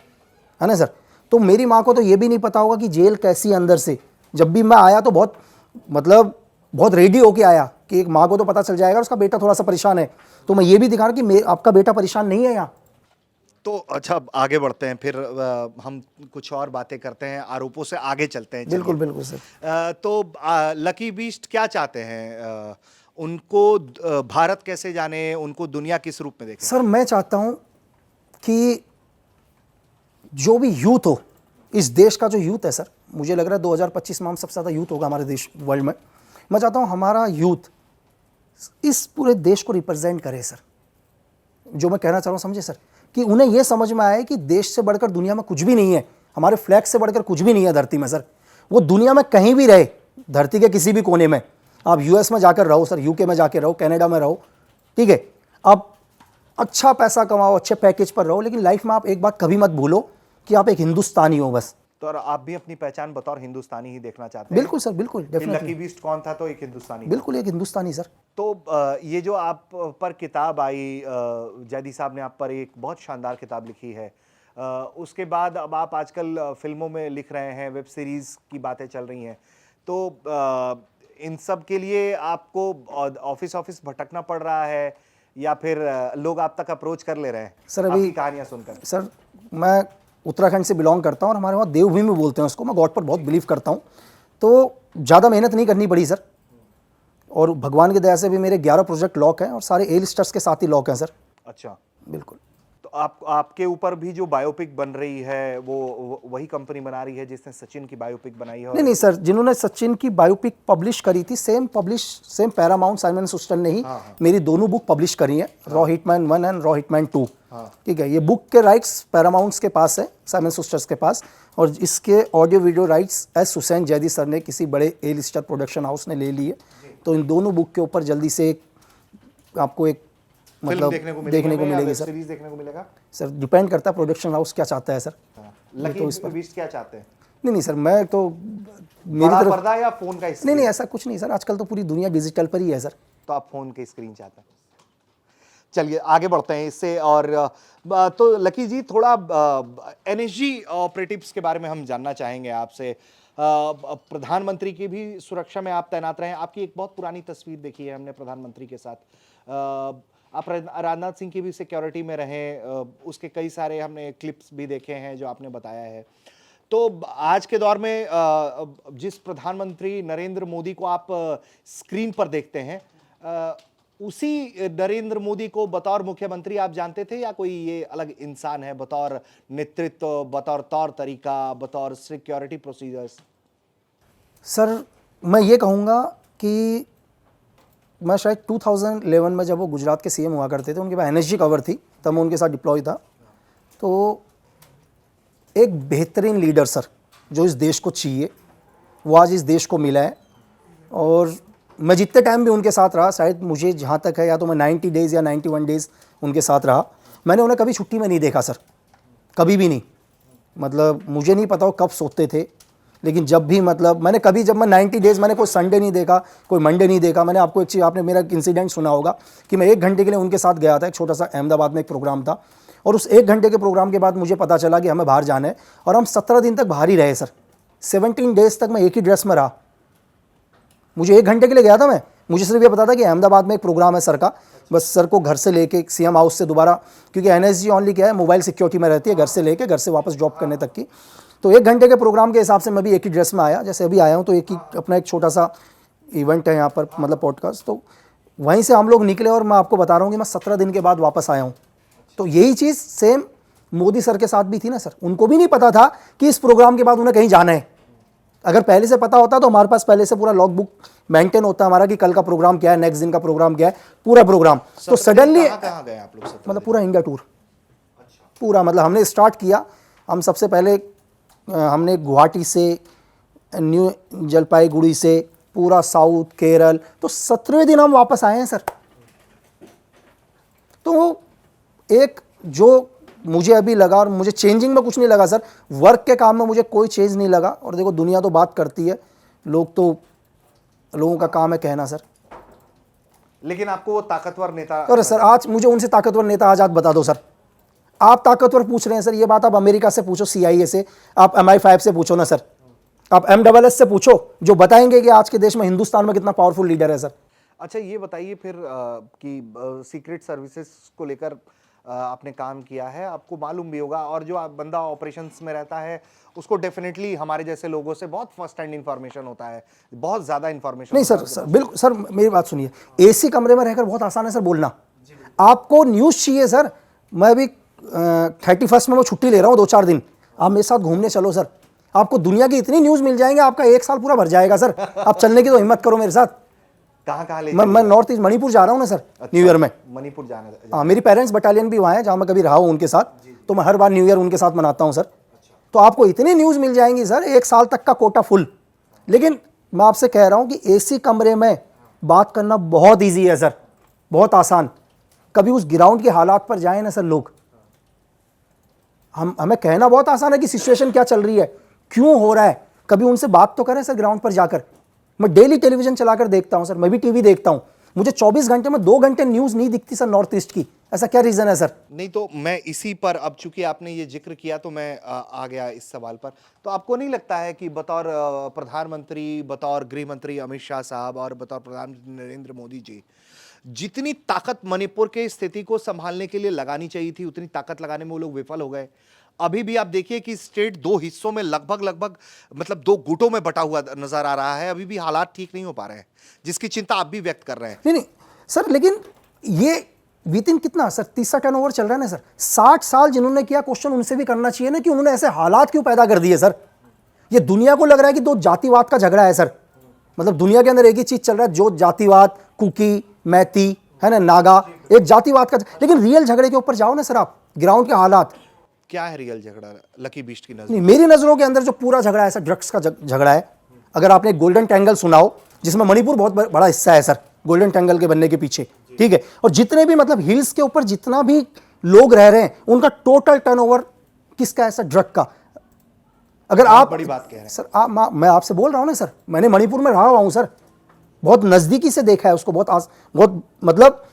है ना सर। तो मेरी माँ को तो ये भी नहीं पता होगा कि जेल कैसी है अंदर से। जब भी मैं आया तो बहुत रेडी होके आया कि एक माँ को तो पता चल जाएगा उसका बेटा थोड़ा सा परेशान है, तो मैं ये भी दिखा रहा कि आपका बेटा परेशान नहीं है यहाँ। तो अच्छा, आगे बढ़ते हैं फिर, हम कुछ और बातें करते हैं, आरोपों से आगे चलते हैं। बिल्कुल बिल्कुल सर। तो लकी बीस्ट क्या चाहते हैं? उनको भारत कैसे जाने, उनको दुनिया किस रूप में देखें? सर मैं चाहता हूँ कि जो भी यूथ हो, इस देश का जो यूथ है सर, मुझे लग रहा है 2025 में हम सबसे ज़्यादा यूथ होगा हमारे देश वर्ल्ड में। मैं चाहता हूँ हमारा यूथ इस पूरे देश को रिप्रेजेंट करे सर। जो मैं कहना चाह रहा हूँ समझे सर, कि उन्हें यह समझ में आए कि देश से बढ़कर दुनिया में कुछ भी नहीं है, हमारे फ्लैग से बढ़कर कुछ भी नहीं है धरती में सर। वो दुनिया में कहीं भी रहे, धरती के किसी भी कोने में, आप यूएस में जाकर रहो सर, यूके में जाकर रहो, कनाडा में रहो, ठीक है, आप अच्छा पैसा कमाओ, अच्छे पैकेज पर रहो, लेकिन लाइफ में आप एक बात कभी मत भूलो कि आप एक हिंदुस्तानी हो बस। तो और आप भी अपनी पहचान बतौर हिंदुस्तानी ही देखना चाहते हैं? बिल्कुल सर, बिल्कुल, लकी डेफिनेटली, बीस्ट कौन था? तो एक हिंदुस्तानी। बिल्कुल एक हिंदुस्तानी सर। तो ये जो आप पर किताब आई, जैदी साहब ने आप पर एक बहुत शानदार किताब लिखी है, उसके बाद अब आप आजकल फिल्मों में लिख रहे हैं, वेब सीरीज की बातें चल रही हैं, तो इन सब के लिए आपको ऑफिस भटकना पड़ रहा है या फिर लोग आप तक अप्रोच कर ले रहे हैं सर? अभी आपकी कहानियां सुनकर। सर मैं उत्तराखंड से बिलोंग करता हूँ और हमारे वहाँ देवभूमि बोलते हैं उसको, मैं गॉड पर बहुत बिलीव करता हूँ, तो ज़्यादा मेहनत नहीं करनी पड़ी सर, और भगवान की दया से भी मेरे 11 प्रोजेक्ट लॉक हैं और सारे ए लिस्टर्स के साथ ही लॉक हैं सर। अच्छा, बिल्कुल। तो आपके ऊपर भी जो बायोपिक बन रही है वो वही कंपनी बना रही है जिसने सचिन की बायोपिक बनाई है? नहीं सर, जिन्होंने सचिन की बायोपिक पब्लिश करी थी, सेम पैरामाउंट साइमन सुस्टन ने ही मेरी दोनों बुक पब्लिश करी हैं, raw hitman 1 and raw hitman 2। ठीक है, ये बुक के राइट्स पैरामाउंट्स के पास है, साइमन सुस्टर्स के पास, और इसके audio video rights S Hussain Zaidi sir ने किसी बड़े ए लिस्टर प्रोडक्शन हाउस ने ले लिए। तो इन दोनों बुक के ऊपर जल्दी से आपको एक मतलब देखने को मिलेगी सर। सीरीज देखने को मिलेगा सर, डिपेंड करता है प्रोडक्शन हाउस क्या चाहता है सर। लकी बीस्ट क्या चाहते हैं? नहीं सर, मैं तो मेरी बड़ा तरफ पर्दा या फोन का स्क्रीन? नहीं ऐसा कुछ नहीं सर, आजकल तो पूरी दुनिया डिजिटल पर ही है सर। तो आप फोन की स्क्रीन चाहते हैं? चलिए आगे बढ़ते हैं इससे। और तो लकी जी, थोड़ा एनएसजी ऑपरेटिव्स के बारे में हम जानना चाहेंगे आपसे। प्रधानमंत्री की भी सुरक्षा में आप तैनात रहे हैं। आपकी एक बहुत पुरानी तस्वीर देखी है हमने प्रधानमंत्री के साथ। आप राजनाथ सिंह की भी सिक्योरिटी में रहे, उसके कई सारे हमने क्लिप्स भी देखे हैं जो आपने बताया है। तो आज के दौर में जिस प्रधानमंत्री नरेंद्र मोदी को आप स्क्रीन पर देखते हैं, उसी नरेंद्र मोदी को बतौर मुख्यमंत्री आप जानते थे या कोई ये अलग इंसान है बतौर नेतृत्व, बतौर तौर तरीका, बतौर सिक्योरिटी प्रोसीजर्स? सर मैं ये कहूँगा कि मैं शायद 2011 में जब वो गुजरात के सीएम हुआ करते थे, उनके पास एनएसजी कवर थी, तब मैं उनके साथ डिप्लॉय था। तो एक बेहतरीन लीडर सर जो इस देश को चाहिए वो आज इस देश को मिला है, और मैं जितने टाइम भी उनके साथ रहा, शायद मुझे जहाँ तक है या तो मैं 90 डेज़ या 91 डेज़ उनके साथ रहा, मैंने उन्हें कभी छुट्टी में नहीं देखा सर। कभी भी नहीं। मतलब मुझे नहीं पता वो कब सोते थे, लेकिन जब भी मतलब मैंने कभी, जब मैं 90 डेज़ मैंने कोई संडे नहीं देखा, कोई मंडे नहीं देखा। मैंने आपको एक चीज़, आपने मेरा इंसिडेंट सुना होगा कि मैं 1 घंटे के लिए उनके साथ गया था, एक छोटा सा अहमदाबाद में एक प्रोग्राम था, और उस 1 घंटे के प्रोग्राम के बाद मुझे पता चला कि हमें बाहर जाना है, और हम 17 दिन तक बाहर ही रहे सर। 17 डेज़ तक मैं एक ही ड्रेस में रहा। मुझे 1 घंटे के लिए गया था मैं, मुझे सिर्फ ये पता था कि अहमदाबाद में एक प्रोग्राम है सर का, बस सर को घर से लेके सीएम हाउस से दोबारा, क्योंकि एनएसजी ओनली क्या है, मोबाइल सिक्योरिटी में रहती है, घर से लेके घर से वापस जॉब करने तक की। तो 1 घंटे के प्रोग्राम के हिसाब से मैं भी एक ही ड्रेस में आया, जैसे अभी आया हूँ। तो एक ही अपना एक छोटा सा इवेंट है यहाँ पर, मतलब पॉडकास्ट, तो वहीं से हम लोग निकले, और मैं आपको बता रहा हूँ कि मैं 17 दिन के बाद वापस आया हूँ। तो यही चीज़ सेम मोदी सर के साथ भी थी ना सर। उनको भी नहीं पता था कि इस प्रोग्राम के बाद उन्हें कहीं जाना है। अगर पहले से पता होता तो हमारे पास पहले से पूरा लॉग बुक मेंटेन होता हमारा कि कल का प्रोग्राम क्या है, नेक्स्ट दिन का प्रोग्राम क्या है, पूरा प्रोग्राम। तो सडनली कहाँ गए आप लोग? मतलब पूरा इंडिया टूर, पूरा मतलब हमने स्टार्ट किया। हम सबसे पहले हमने गुवाहाटी से, न्यू जलपाईगुड़ी से, पूरा साउथ, केरल। तो 17वें दिन हम वापस आए हैं सर। तो एक जो मुझे अभी लगा, और मुझे चेंजिंग में कुछ नहीं लगा सर, वर्क के काम में मुझे कोई चेंज नहीं लगा। और देखो दुनिया तो बात करती है, लोगों का काम है कहना सर। लेकिन आपको वो ताकतवर नेता, अरे सर आज मुझे उनसे ताकतवर नेता आज बता दो सर। आप ताकतवर पूछ रहे हैं सर, ये बात आप अमेरिका से पूछो, CIA से, आप MI5 से पूछो ना सर, आप MSS से पूछो, जो बताएंगे कि आज के देश में, हिंदुस्तान में कितना पावरफुल लीडर है सर। अच्छा ये बताइए फिर कि सीक्रेट सर्विसेज को लेकर आपने काम किया है, आपको मालूम भी होगा, और जो बंदा ऑपरेशंस में रहता है उसको डेफिनेटली हमारे जैसे लोगों से बहुत फर्स्ट हैंड इंफॉर्मेशन होता है, बहुत ज्यादा इंफॉर्मेशन। नहीं सर बिल्कुल सर, मेरी बात सुनिए। AC कमरे में रहकर बहुत आसान है सर बोलना। आपको न्यूज़ चाहिए सर, मैं अभी 31 में मैं छुट्टी ले रहा हूँ 2-4 दिन, आप मेरे साथ घूमने चलो सर। आपको दुनिया की इतनी न्यूज़ मिल जाएंगे, आपका 1 साल पूरा भर जाएगा सर। आप चलने की तो हिम्मत करो मेरे साथ। कहाँ ले? मैं नॉर्थ ईस्ट मणिपुर जा रहा हूँ ना सर। अच्छा, न्यू ईयर में मणिपुर जाना है। हाँ, मेरी पेरेंट्स बटालियन भी वहाँ है, जहाँ मैं कभी रहा हूँ उनके साथ, तो मैं हर बार न्यू ईयर उनके साथ मनाता हूँ सर। तो आपको इतनी न्यूज़ मिल जाएंगी सर, 1 साल तक का कोटा फुल। लेकिन मैं आपसे कह रहा हूँ कि AC कमरे में बात करना बहुत ईजी है सर, बहुत आसान। कभी उस ग्राउंड के हालात पर जाए ना सर लोग, हमें कहना बहुत आसान है कि सिचुएशन क्या चल रही है, क्यों हो रहा है। कभी उनसे बात तो करें सर ग्राउंड पर जाकर। मैं डेली टेलीविजन चलाकर देखता हूं सर, मैं भी टीवी देखता हूं। मुझे 24 घंटे में 2 घंटे न्यूज़ नहीं दिखती सर नॉर्थ ईस्ट की। ऐसा क्या रीज़न है सर? नहीं तो मैं इसी पर, अब चूंकि आपने ये जिक्र किया तो मैं आ गया इस सवाल पर। तो आपको नहीं लगता है कि बतौर प्रधानमंत्री, बतौर गृह मंत्री अमित शाह साहब और बतौर प्रधानमंत्री नरेंद्र मोदी जी, जितनी ताकत मणिपुर के स्थिति को संभालने के लिए लगानी चाहिए थी, उतनी ताकत लगाने में वो लोग विफल हो गए? अभी भी आप देखिए कि स्टेट 2 हिस्सों में लगभग मतलब 2 गुटों में बटा हुआ नजर आ रहा है। अभी भी हालात ठीक नहीं हो पा रहे हैं, जिसकी चिंता आप भी व्यक्त कर रहे हैं। नहीं सर, लेकिन ये विदिन कितना सर, 30 टर्नओवर चल रहा है ना सर। 60 साल जिन्होंने किया, क्वेश्चन उनसे भी करना चाहिए ना कि उन्होंने ऐसे हालात क्यों पैदा कर दिए सर। ये दुनिया को लग रहा है कि 2 जातिवाद का झगड़ा है सर। मतलब दुनिया के अंदर एक ही चीज चल रहा है, जो जातिवाद, कुकी, मैती है ना, नागा, एक जातिवाद का। लेकिन रियल झगड़े के ऊपर जाओ ना सर आप, ग्राउंड के हालात क्या है रियल झगड़ा लकी बीस्ट की नजर? नहीं, मेरी नजरों के अंदर जो पूरा झगड़ा है सर, ड्रग्स का झगड़ा है। अगर आपने गोल्डन ट्रायंगल सुना हो, जिसमें मणिपुर बहुत बड़ा हिस्सा है सर गोल्डन ट्रायंगल के बनने के पीछे, ठीक है। और जितने भी मतलब हिल्स के ऊपर जितना भी लोग रह रहे हैं, उनका टोटल टर्नओवर किसका है सर? ड्रग का। अगर आप बड़ी बात कह रहे हैं सर, मैं आपसे बोल रहा हूं ना सर, मैंने मणिपुर में रहा हुआ हूं सर, बहुत नजदीकी से देखा है उसको, बहुत मतलब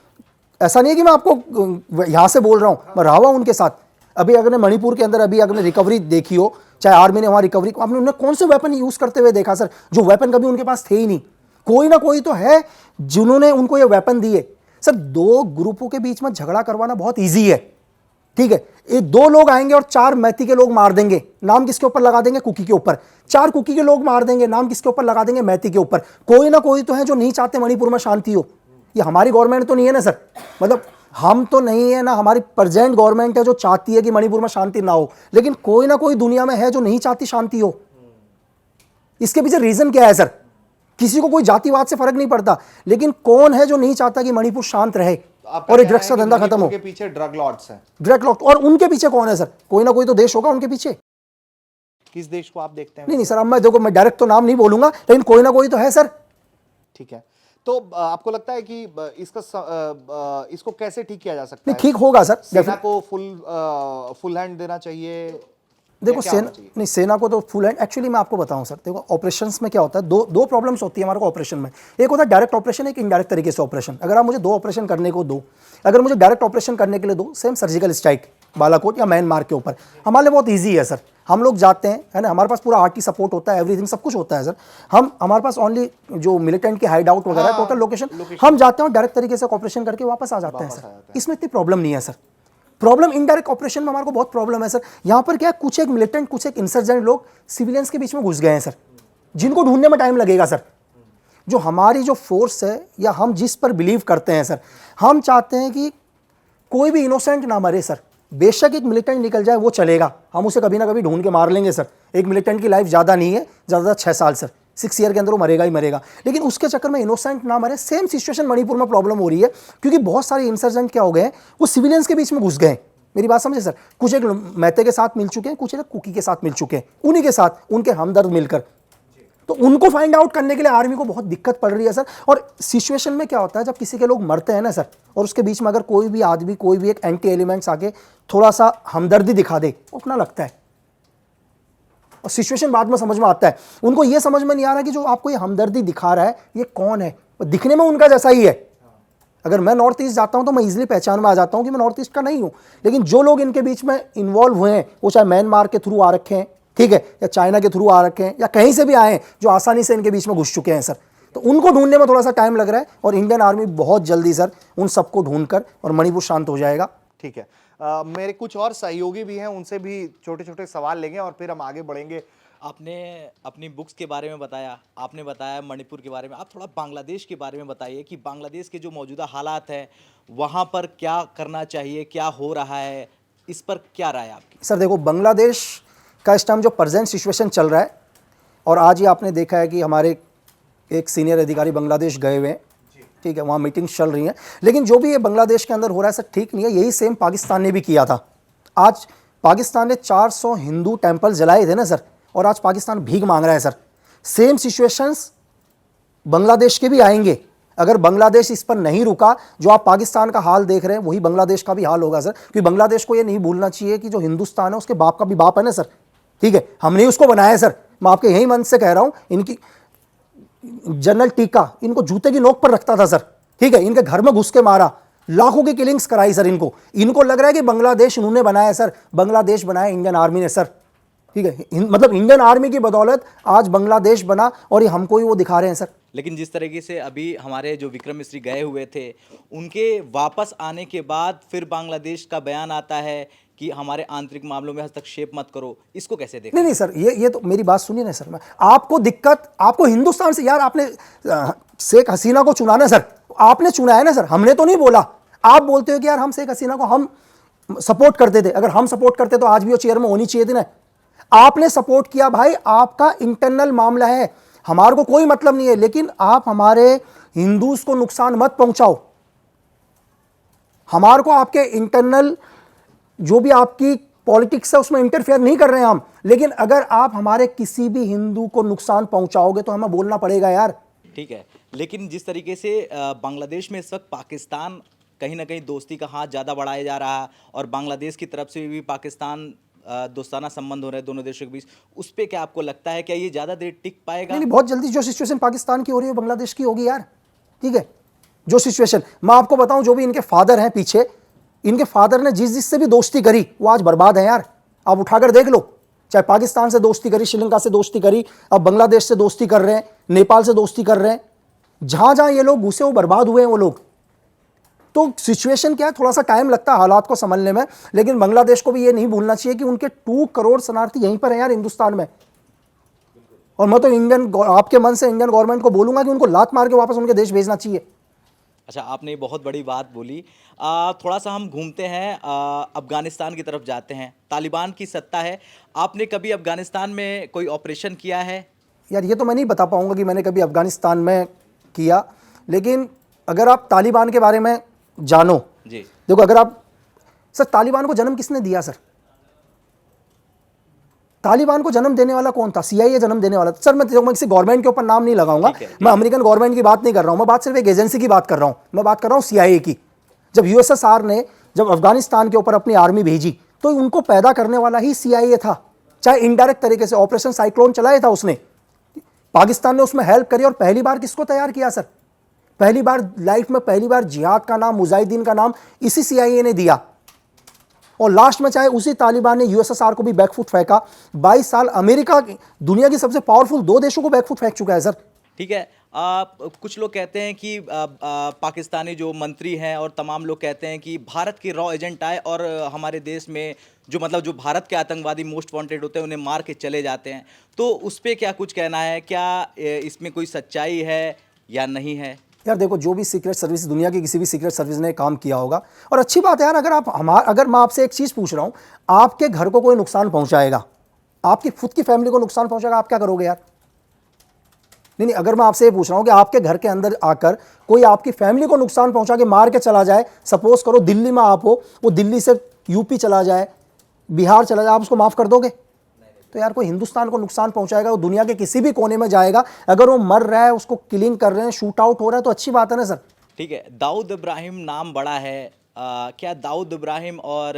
ऐसा नहीं है कि मैं आपको यहां से बोल रहा हूं, मैं रहा हुआ उनके साथ। अभी अगर मणिपुर के अंदर अभी अगर रिकवरी देखी हो, चाहे आर्मी ने वहां रिकवरी, आपने उन्हें कौन से वेपन यूज करते हुए देखा सर? जो वेपन कभी उनके पास थे ही नहीं। कोई ना कोई तो है जिन्होंने उनको ये वेपन दिए सर। 2 ग्रुपों के बीच में झगड़ा करवाना बहुत ईजी है, ठीक है। ये 2 लोग आएंगे और 4 मैती के लोग मार देंगे, नाम किसके ऊपर लगा देंगे? कुकी के ऊपर। 4 कुकी के लोग मार देंगे, नाम किसके ऊपर लगा देंगे? मैती के ऊपर। कोई ना कोई तो है जो नहीं चाहते मणिपुर में शांति हो। ये हमारी गवर्नमेंट तो नहीं है ना सर, मतलब हम तो नहीं है ना, हमारी प्रेजेंट गवर्नमेंट है जो चाहती है कि मणिपुर में शांति ना हो, लेकिन कोई ना कोई दुनिया में है जो नहीं चाहती शांति हो। इसके पीछे रीजन क्या है सर? किसी को कोई जातिवाद से फर्क नहीं पड़ता, लेकिन कौन है जो नहीं चाहता कि मणिपुर शांत रहे और ये ड्रग्स का धंधा खत्म हो? के पीछे ड्रग लॉर्ड्स हैं, ड्रग लॉर्ड। और उनके पीछे कौन है सर? कोई ना कोई तो देश होगा उनके पीछे। किस देश को आप देखते हैं? नहीं सर, अब मैं देखो, मैं डायरेक्ट तो नाम नहीं बोलूंगा, लेकिन कोई ना कोई तो है सर। ठीक है, तो आपको लगता है कि इसको कैसे ठीक किया जा सकता नहीं है? ठीक होगा सर। सेना को फुल हैंड देना चाहिए? देखो या क्या होना चाहिए? नहीं सेना को तो फुल हैंड, एक्चुअली मैं आपको बताऊं सर, देखो ऑपरेशंस में क्या होता है, दो प्रॉब्लम्स होती है हमारे को ऑपरेशन में। एक होता है डायरेक्ट ऑपरेशन, एक इनडायरेक्ट तरीके से ऑपरेशन। अगर आप मुझे 2 ऑपरेशन करने को दो, अगर मुझे डायरेक्ट ऑपरेशन करने के लिए दो, सेम सर्जिकल स्ट्राइक बालाकोट या म्यांमार के ऊपर, हमारे लिए बहुत ईजी है सर। हम लोग जाते हैं, है ना, हमारे पास पूरा आर्टी सपोर्ट होता है, एवरीथिंग सब कुछ होता है सर। हमारे पास ओनली जो मिलिटेंट के हाइड आउट वगैरह टोटल लोकेशन, हम जाते हैं डायरेक्ट तरीके से ऑपरेशन करके वापस आ जाते हैं सर। इसमें इतनी प्रॉब्लम नहीं है सर। प्रॉब्लम इनडायरेक्ट ऑपरेशन में हमारे को बहुत प्रॉब्लम है सर। यहां पर क्या है, कुछ एक मिलिटेंट, कुछ एक इंसर्जेंट लोग सिविलियंस के बीच में घुस गए हैं सर, जिनको ढूंढने में टाइम लगेगा सर। जो हमारी जो फोर्स है या हम जिस पर बिलीव करते हैं सर, हम चाहते हैं कि कोई भी इनोसेंट ना मरे सर। बेशक एक मिलिटेंट निकल जाए वो चलेगा, हम उसे कभी ना कभी ढूंढ के मार लेंगे सर। एक मिलिटेंट की लाइफ ज़्यादा नहीं है, ज़्यादा 6 साल सर, 6 ईयर के अंदर वो मरेगा ही मरेगा, लेकिन उसके चक्कर में इनोसेंट ना मरे। सेम सिचुएशन मणिपुर में प्रॉब्लम हो रही है, क्योंकि बहुत सारे इंसर्जेंट क्या हो गए हैं, वो सिविलियंस के बीच में घुस गए हैं। मेरी बात समझे सर। कुछ एक मैते के साथ मिल चुके हैं, कुछ एक कुकी के साथ मिल चुके हैं, उन्हीं के साथ उनके हमदर्द मिलकर, तो उनको फाइंड आउट करने के लिए आर्मी को बहुत दिक्कत पड़ रही है सर। और सिचुएशन में क्या होता है, जब किसी के लोग मरते हैं ना सर, और उसके बीच में अगर कोई भी आदमी, कोई भी एक एंटी एलिमेंट्स आके थोड़ा सा हमदर्दी दिखा दे, उतना लगता है। और सिचुएशन बाद में समझ में आता है। उनको ये समझ में नहीं आ रहा कि जो आपको ये हमदर्दी दिखा रहा है ये कौन है। दिखने में उनका जैसा ही है। अगर मैं नॉर्थ ईस्ट जाता हूं तो मैं इजीली पहचान में आ जाता हूं कि मैं नॉर्थ ईस्ट का नहीं हूं, लेकिन जो लोग इनके बीच में इन्वॉल्व हुए हैं, वो चाहे म्यांमार के थ्रू आ रखे हैं, ठीक है, या चाइना के थ्रू आ रखे हैं, या कहीं से भी आए हैं, जो आसानी से इनके बीच में घुस चुके हैं सर, तो उनको ढूंढने में थोड़ा सा टाइम लग रहा है। और इंडियन आर्मी बहुत जल्दी सर उन सबको ढूंढकर और मणिपुर शांत हो जाएगा। ठीक है। मेरे कुछ और सहयोगी भी हैं, उनसे भी छोटे छोटे सवाल लेंगे और फिर हम आगे बढ़ेंगे। आपने अपनी बुक्स के बारे में बताया, आपने बताया मणिपुर के बारे में, आप थोड़ा बांग्लादेश के बारे में बताइए कि बांग्लादेश के जो मौजूदा हालात हैं वहाँ पर क्या करना चाहिए, क्या हो रहा है, इस पर क्या राय है आपकी? सर देखो, बांग्लादेश का इस टाइम जो प्रेजेंट सिचुएशन चल रहा है, और आज ही आपने देखा है कि हमारे एक सीनियर अधिकारी बांग्लादेश गए हुए हैं, ठीक है, वहाँ मीटिंग्स चल रही हैं, लेकिन जो भी ये बांग्लादेश के अंदर हो रहा है सर ठीक नहीं है। यही सेम पाकिस्तान ने भी किया था। आज पाकिस्तान ने 400 हिंदू टेम्पल जलाए थे ना सर, और आज पाकिस्तान भीख मांग रहा है सर। सेम सिचुएशंस बांग्लादेश के भी आएंगे। अगर बांग्लादेश इस पर नहीं रुका, जो आप पाकिस्तान का हाल देख रहे हैं वही बांग्लादेश का भी हाल होगा सर। क्योंकि बांग्लादेश को ये नहीं भूलना चाहिए कि जो हिंदुस्तान है उसके बाप का भी बाप है ना सर, ठीक है, हमने उसको बनाया है सर। मैं आपके यही मन से कह रहा हूँ, इनकी जनरल टीका इनको जूते की नोक पर रखता था सर, ठीक है, इनके घर में घुस के मारा, लाखों की किलिंग्स कराई सर। इनको लग रहा है कि बांग्लादेश इन्होंने बनाया है सर, बांग्लादेश बनाया इंडियन आर्मी ने सर, ठीक है, मतलब इंडियन आर्मी की बदौलत आज बांग्लादेश बना, और ये हमको ही वो दिखा रहे हैं सर। लेकिन जिस तरीके से अभी हमारे जो विक्रम मिस्री गए हुए थे, उनके वापस आने के बाद फिर बांग्लादेश का बयान आता है कि हमारे आंतरिक मामलों में हस्तक्षेप मत करो, इसको कैसे देखते? नहीं सर, ये तो मेरी बात सुनिए ना सर। मैं आपको दिक्कत, आपको हिंदुस्तान से, यार आपने शेख हसीना को चुना ना सर, आपने चुना है ना सर, हमने तो नहीं बोला। आप बोलते हो कि यार हम शेख हसीना को हम सपोर्ट करते थे, अगर हम सपोर्ट करते तो आज भी वो चेयर में होनी चाहिए थी ना। आपने सपोर्ट किया भाई, आपका इंटरनल मामला है, हमारे को कोई मतलब नहीं है, लेकिन आप हमारे हिंदूज को नुकसान मत पहुंचाओ। हमारे को आपके इंटरनल जो भी आपकी पॉलिटिक्स है उसमें इंटरफेयर नहीं कर रहे हैं हम, लेकिन अगर आप हमारे किसी भी हिंदू को नुकसान पहुंचाओगे तो हमें बोलना पड़ेगा यार। ठीक है, लेकिन जिस तरीके से बांग्लादेश में इस वक्त पाकिस्तान कहीं ना कहीं दोस्ती का हाथ ज़्यादा बढ़ाया जा रहा है, और बांग्लादेश की तरफ से भी पाकिस्तान दोस्ताना संबंध हो रहे हैं दोनों देशों के बीच, उस पर क्या आपको लगता है, क्या ये ज़्यादा देर टिक पाएगा? नहीं, बहुत जल्दी जो सिचुएशन पाकिस्तान की हो रही है बांग्लादेश की होगी यार, ठीक है। जो सिचुएशन मैं आपको बताऊं, जो भी इनके फादर हैं पीछे, इनके फादर ने जिससे भी दोस्ती करी वो आज बर्बाद है यार। आप उठाकर देख लो, चाहे पाकिस्तान से दोस्ती करी, श्रीलंका से दोस्ती करी, अब बांग्लादेश से दोस्ती कर रहे हैं, नेपाल से दोस्ती कर रहे हैं, जहां जहां ये लोग घुसे वो बर्बाद हुए हैं वो लोग। तो सिचुएशन क्या है, थोड़ा सा टाइम लगता है हालात को समझने में, लेकिन बांग्लादेश को भी ये नहीं भूलना चाहिए कि उनके 2 करोड़ शरणार्थी यहीं पर हैं यार हिंदुस्तान में। और मैं तो आपके मन से इंडियन गवर्नमेंट को बोलूंगा कि उनको लात मार के वापस उनके देश भेजना चाहिए। अच्छा, आपने बहुत बड़ी बात बोली। थोड़ा सा हम घूमते हैं, अफगानिस्तान की तरफ जाते हैं। तालिबान की सत्ता है, आपने कभी अफगानिस्तान में कोई ऑपरेशन किया है? यार ये तो मैं नहीं बता पाऊंगा कि मैंने कभी अफगानिस्तान में किया, लेकिन अगर आप तालिबान के बारे में जानो जी, देखो, अगर आप सर, तालिबान को जन्म किसने दिया सर? तालिबान को जन्म देने वाला कौन था? CIA जन्म देने वाला था। सर मैं किसी गवर्नमेंट के ऊपर नाम नहीं लगाऊंगा, मैं अमेरिकन गवर्नमेंट की बात नहीं कर रहा हूं, मैं बात सिर्फ एक एजेंसी की बात कर रहा हूं, मैं बात कर रहा हूं CIA की। जब USSR ने जब अफगानिस्तान के ऊपर अपनी आर्मी भेजी तो उनको पैदा करने वाला ही CIA था, चाहे इनडायरेक्ट तरीके से ऑपरेशन साइक्लोन चलाया था उसने, पाकिस्तान ने उसमें हेल्प करी। और पहली बार किसको तैयार किया सर? पहली बार लाइफ में पहली बार जिहाद का नाम, मुजाहिदीन का नाम इसी CIA ने दिया। और लास्ट में चाहे उसी तालिबान ने USSR को भी बैकफुट फेंका। 22 साल अमेरिका दुनिया की सबसे पावरफुल 2 देशों को बैकफुट फेंक चुका है सर। ठीक है, कुछ लोग कहते हैं कि पाकिस्तानी जो मंत्री हैं और तमाम लोग कहते हैं कि भारत के रॉ एजेंट आए और हमारे देश में जो भारत के आतंकवादी मोस्ट वांटेड होते हैं उन्हें मार के चले जाते हैं। तो उस पर क्या कुछ कहना है? क्या इसमें कोई सच्चाई है या नहीं है? यार देखो, जो भी सीक्रेट सर्विस, दुनिया की किसी भी सीक्रेट सर्विस ने काम किया होगा, और अच्छी बात है यार, अगर मैं आपसे एक चीज़ पूछ रहा हूँ, आपके घर को कोई नुकसान पहुँचाएगा, आपकी खुद की फैमिली को नुकसान पहुँचाएगा, आप क्या करोगे यार? नहीं, अगर मैं आपसे ये पूछ रहा हूँ कि आपके घर के अंदर आकर कोई आपकी फैमिली को नुकसान पहुँचा के मार के चला जाए, सपोज करो दिल्ली में आप हो, वो दिल्ली से UP चला जाए, बिहार चला जाए, आप उसको माफ़ कर दोगे? तो यार कोई हिंदुस्तान को नुकसान पहुंचाएगा, वो दुनिया के किसी भी कोने में जाएगा, अगर वो मर रहा है, उसको किलिंग कर रहे हैं, शूट आउट हो रहा है, तो अच्छी बात है ना सर। ठीक है, दाऊद इब्राहिम नाम बड़ा है, क्या दाऊद इब्राहिम और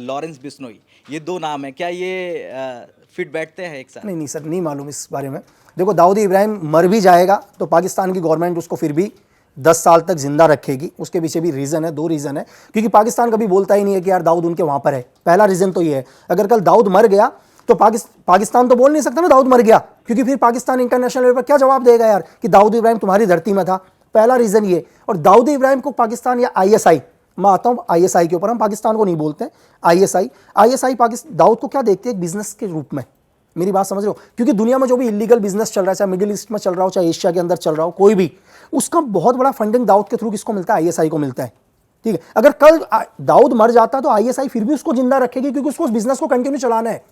लॉरेंस बिश्नोई ये 2 नाम है, क्या ये फिट बैठते हैं एक साथ? नहीं सर, नहीं मालूम इस बारे में। देखो, दाऊद इब्राहिम मर भी जाएगा तो पाकिस्तान की गवर्नमेंट उसको फिर भी 10 साल तक जिंदा रखेगी। उसके पीछे भी रीज़न है, 2 रीज़न है, क्योंकि पाकिस्तान कभी बोलता ही नहीं है कि यार दाऊद उनके वहाँ पर है। पहला रीज़न तो ये है, अगर कल दाऊद मर गया तो पाकिस्तान तो बोल नहीं सकता ना दाऊद मर गया, क्योंकि फिर पाकिस्तान इंटरनेशनल लेवल पर क्या जवाब देगा यार कि दाऊद इब्राहिम तुम्हारी धरती में था। पहला रीज़न ये। और दाऊद इब्राहिम को पाकिस्तान या ISI, मैं आता हूँ ISI के ऊपर, हम पाकिस्तान को नहीं बोलते हैं, ISI पाकिस्तान दाऊद को क्या देखते हैं? एक बिजनेस के रूप में। मेरी बात समझ रहे हो? क्योंकि दुनिया में जो भी इलीगल बिजनेस चल रहा है, चाहे मिडिल ईस्ट में चल रहा हो, चाहे एशिया के अंदर चल रहा हो, कोई भी, उसका बहुत बड़ा फंडिंग दाऊद के थ्रू किसको मिलता है? ISI को मिलता है। ठीक है, अगर कल दाऊद मर जाता तो ISI फिर भी उसको जिंदा रखेगी, क्योंकि उसको उस बिजनेस को कंटिन्यू चलाना है।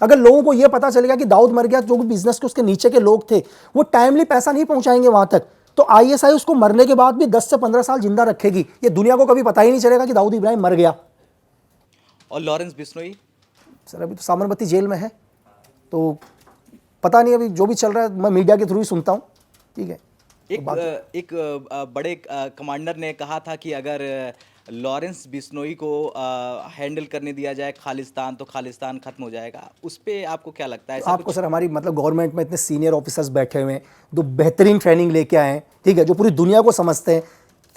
अगर लोगों को यह पता चलेगा कि दाऊद मर गया, जो बिजनेस के उसके नीचे के लोग थे वो टाइमली पैसा नहीं पहुंचाएंगे वहां तक, तो ISI उसको मरने के बाद भी 10 से 15 साल जिंदा रखेगी। ये दुनिया को कभी पता ही नहीं चलेगा कि दाऊद इब्राहिम मर गया। और लॉरेंस बिश्नोई सर अभी तो साबरमती जेल में है, तो पता नहीं, अभी जो भी चल रहा है मैं मीडिया के थ्रू ही सुनता हूँ। ठीक है, एक बड़े कमांडर ने कहा था कि अगर लॉरेंस बिश्नोई को हैंडल करने दिया जाए खालिस्तान तो खालिस्तान खत्म हो जाएगा। उस पे आपको क्या लगता है? आपको सर हमारी गवर्नमेंट में इतने सीनियर ऑफिसर्स बैठे हुए हैं, जो बेहतरीन ट्रेनिंग लेके आए हैं, ठीक है, जो पूरी दुनिया को समझते हैं,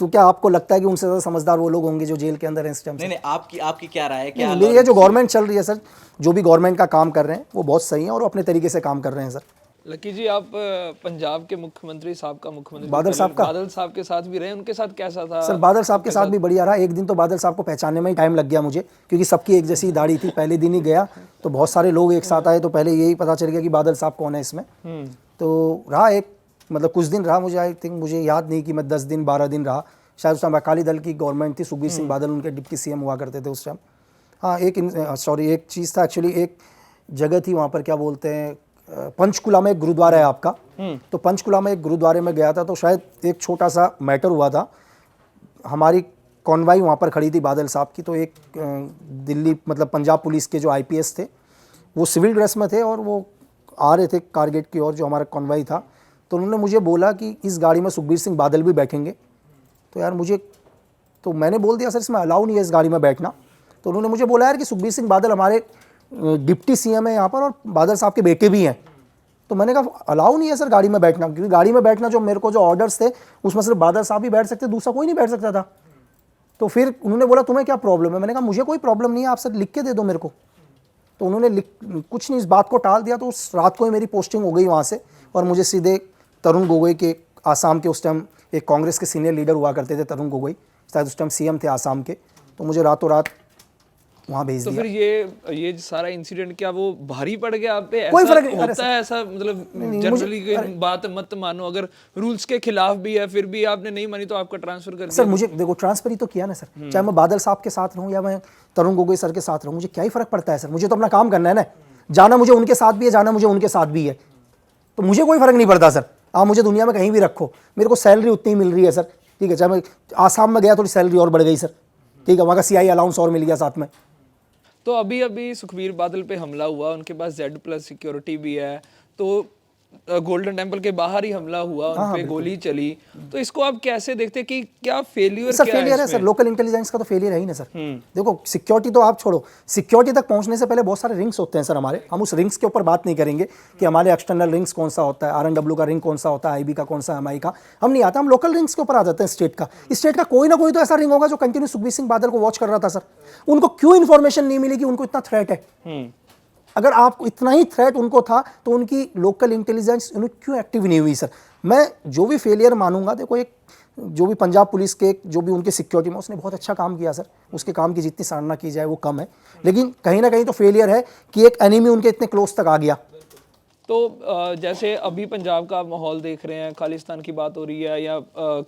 तो क्या आपको लगता है कि उनसे ज़्यादा समझदार वो लोग होंगे जो जेल के अंदर हैं इस टाइम? नहीं, आपकी क्या राय है? क्या ये जो गवर्नमेंट चल रही है सर, जो भी गवर्नमेंट का काम कर रहे हैं वो बहुत सही है और अपने तरीके से काम कर रहे हैं सर। लकी जी, आप पंजाब के मुख्यमंत्री साहब का मुख्यमंत्री बादल साहब के साथ भी रहे, उनके साथ कैसा था? सर बादल साहब के साथ भी बढ़िया रहा। एक दिन तो बादल साहब को पहचानने में ही टाइम लग गया मुझे, क्योंकि सबकी एक जैसी दाढ़ी थी। पहले दिन ही गया तो बहुत सारे लोग एक साथ आए, तो पहले यही पता चल गया कि बादल साहब कौन है इसमें। तो रहा एक कुछ दिन रहा, मुझे आई थिंक, मुझे याद नहीं कि मैं 10 दिन 12 दिन रहा शायद। उस टाइम अकाली दल की गवर्नमेंट थी, सुखबीर सिंह बादल उनके डिप्टी CM हुआ करते थे उस टाइम। हाँ, एक चीज़ था एक्चुअली, एक जगह थी वहाँ पर, क्या बोलते हैं, पंचकुला में एक गुरुद्वारा है आपका, तो पंचकुला में एक गुरुद्वारे में गया था, तो शायद एक छोटा सा मैटर हुआ था। हमारी कॉन्वाई वहाँ पर खड़ी थी बादल साहब की, तो एक दिल्ली पंजाब पुलिस के जो IPS थे वो सिविल ड्रेस में थे और वो आ रहे थे कारगेट की ओर, जो हमारा कॉन्वाई था। तो उन्होंने मुझे बोला कि इस गाड़ी में सुखबीर सिंह बादल भी बैठेंगे। तो यार तो मैंने बोल दिया सर इसमें अलाउ नहीं है इस गाड़ी में बैठना। तो उन्होंने मुझे बोला यार कि सुखबीर सिंह बादल हमारे डिप्टी CM है यहाँ पर और बादल साहब के बेटे भी हैं। तो मैंने कहा अलाउ नहीं है सर गाड़ी में बैठना, क्योंकि गाड़ी में बैठना जो मेरे को जो ऑर्डर्स थे उसमें सिर्फ बादल साहब ही बैठ सकते, दूसरा कोई नहीं बैठ सकता था। तो फिर उन्होंने बोला तुम्हें क्या प्रॉब्लम है? मैंने कहा मुझे कोई प्रॉब्लम नहीं है, आप सर लिख के दे दो मेरे को। तो उन्होंने कुछ नहीं, इस बात को टाल दिया। तो उस रात को ही मेरी पोस्टिंग हो गई वहाँ से, और मुझे सीधे तरुण गोगोई के, आसाम के उस टाइम एक कांग्रेस के सीनियर लीडर हुआ करते थे तरुण गोगोई, शायद उस टाइम CM थे आसाम के, तो मुझे रातों रात वहाँ भेज दिया। तो फिर ये सारा इंसिडेंट क्या वो भारी पड़ गया आप पे? कोई फर्क नहीं होता है ऐसा, जनरली कोई बात मत मानो, अगर रूल्स के खिलाफ भी है फिर भी आपने नहीं मानी तो आपका ट्रांसफर कर दिया। सर मुझे देखो ट्रांसफर ही तो किया ना सर, चाहे मैं बादल साहब के साथ रहूँ या मैं तरुण गोगोई सर के साथ रहूँ, मुझे क्या ही फर्क पड़ता है सर? मुझे तो अपना काम करना है ना, जाना मुझे उनके साथ भी है, जाना मुझे उनके साथ भी है, तो मुझे कोई फर्क नहीं पड़ता सर। आप मुझे दुनिया में कहीं भी रखो, मेरे को सैलरी उतनी ही मिल रही है सर। ठीक है, चाहे मैं आसाम में गया थोड़ी सैलरी और बढ़ गई सर, ठीक है, वहाँ का CI अलाउंस और मिल गया साथ में। तो अभी अभी सुखबीर बादल पे हमला हुआ, उनके पास Z+ सिक्योरिटी भी है, तो गोल्डन टेम्पल के बाहर ही हमला हुआ, उन पे गोली चली, तो इसको आप कैसे देखते हैं कि क्या फेलियर सर? क्या फेलियर है इसमें? सर, लोकल इंटेलिजेंस का तो फेलियर है ही ना सर। देखो सिक्योरिटी तो आप छोड़ो, सिक्योरिटी तक पहुंचने से पहले बहुत सारे रिंग्स होते हैं सर हमारे, हम उस रिंग्स के ऊपर बात नहीं करेंगे कि हमारे एक्सटर्नल रिंग्स कौन सा होता है, RNW का रिंग कौन सा होता है, IB का कौन सा, MI का, हम नहीं आता, हम लोकल रिंग्स के ऊपर आ जाते हैं। स्टेट का कोई ना कोई तो ऐसा रिंग होगा जो कंटिन्यू सुखबीर सिंह बादल को वॉच कर रहा था सर। उनको क्यों इन्फॉर्मेशन नहीं मिली कि उनको इतना थ्रेट है? अगर आपको इतना ही थ्रेट उनको था तो उनकी लोकल इंटेलिजेंस क्यों एक्टिव नहीं हुई सर? मैं जो भी फेलियर मानूंगा, देखो एक जो भी पंजाब पुलिस के जो भी उनके सिक्योरिटी में, उसने बहुत अच्छा काम किया सर, उसके काम की जितनी सराहना की जाए वो कम है, लेकिन कहीं ना कहीं तो फेलियर है कि एक एनिमी उनके इतने क्लोज तक आ गया। तो जैसे अभी पंजाब का माहौल देख रहे हैं, खालिस्तान की बात हो रही है या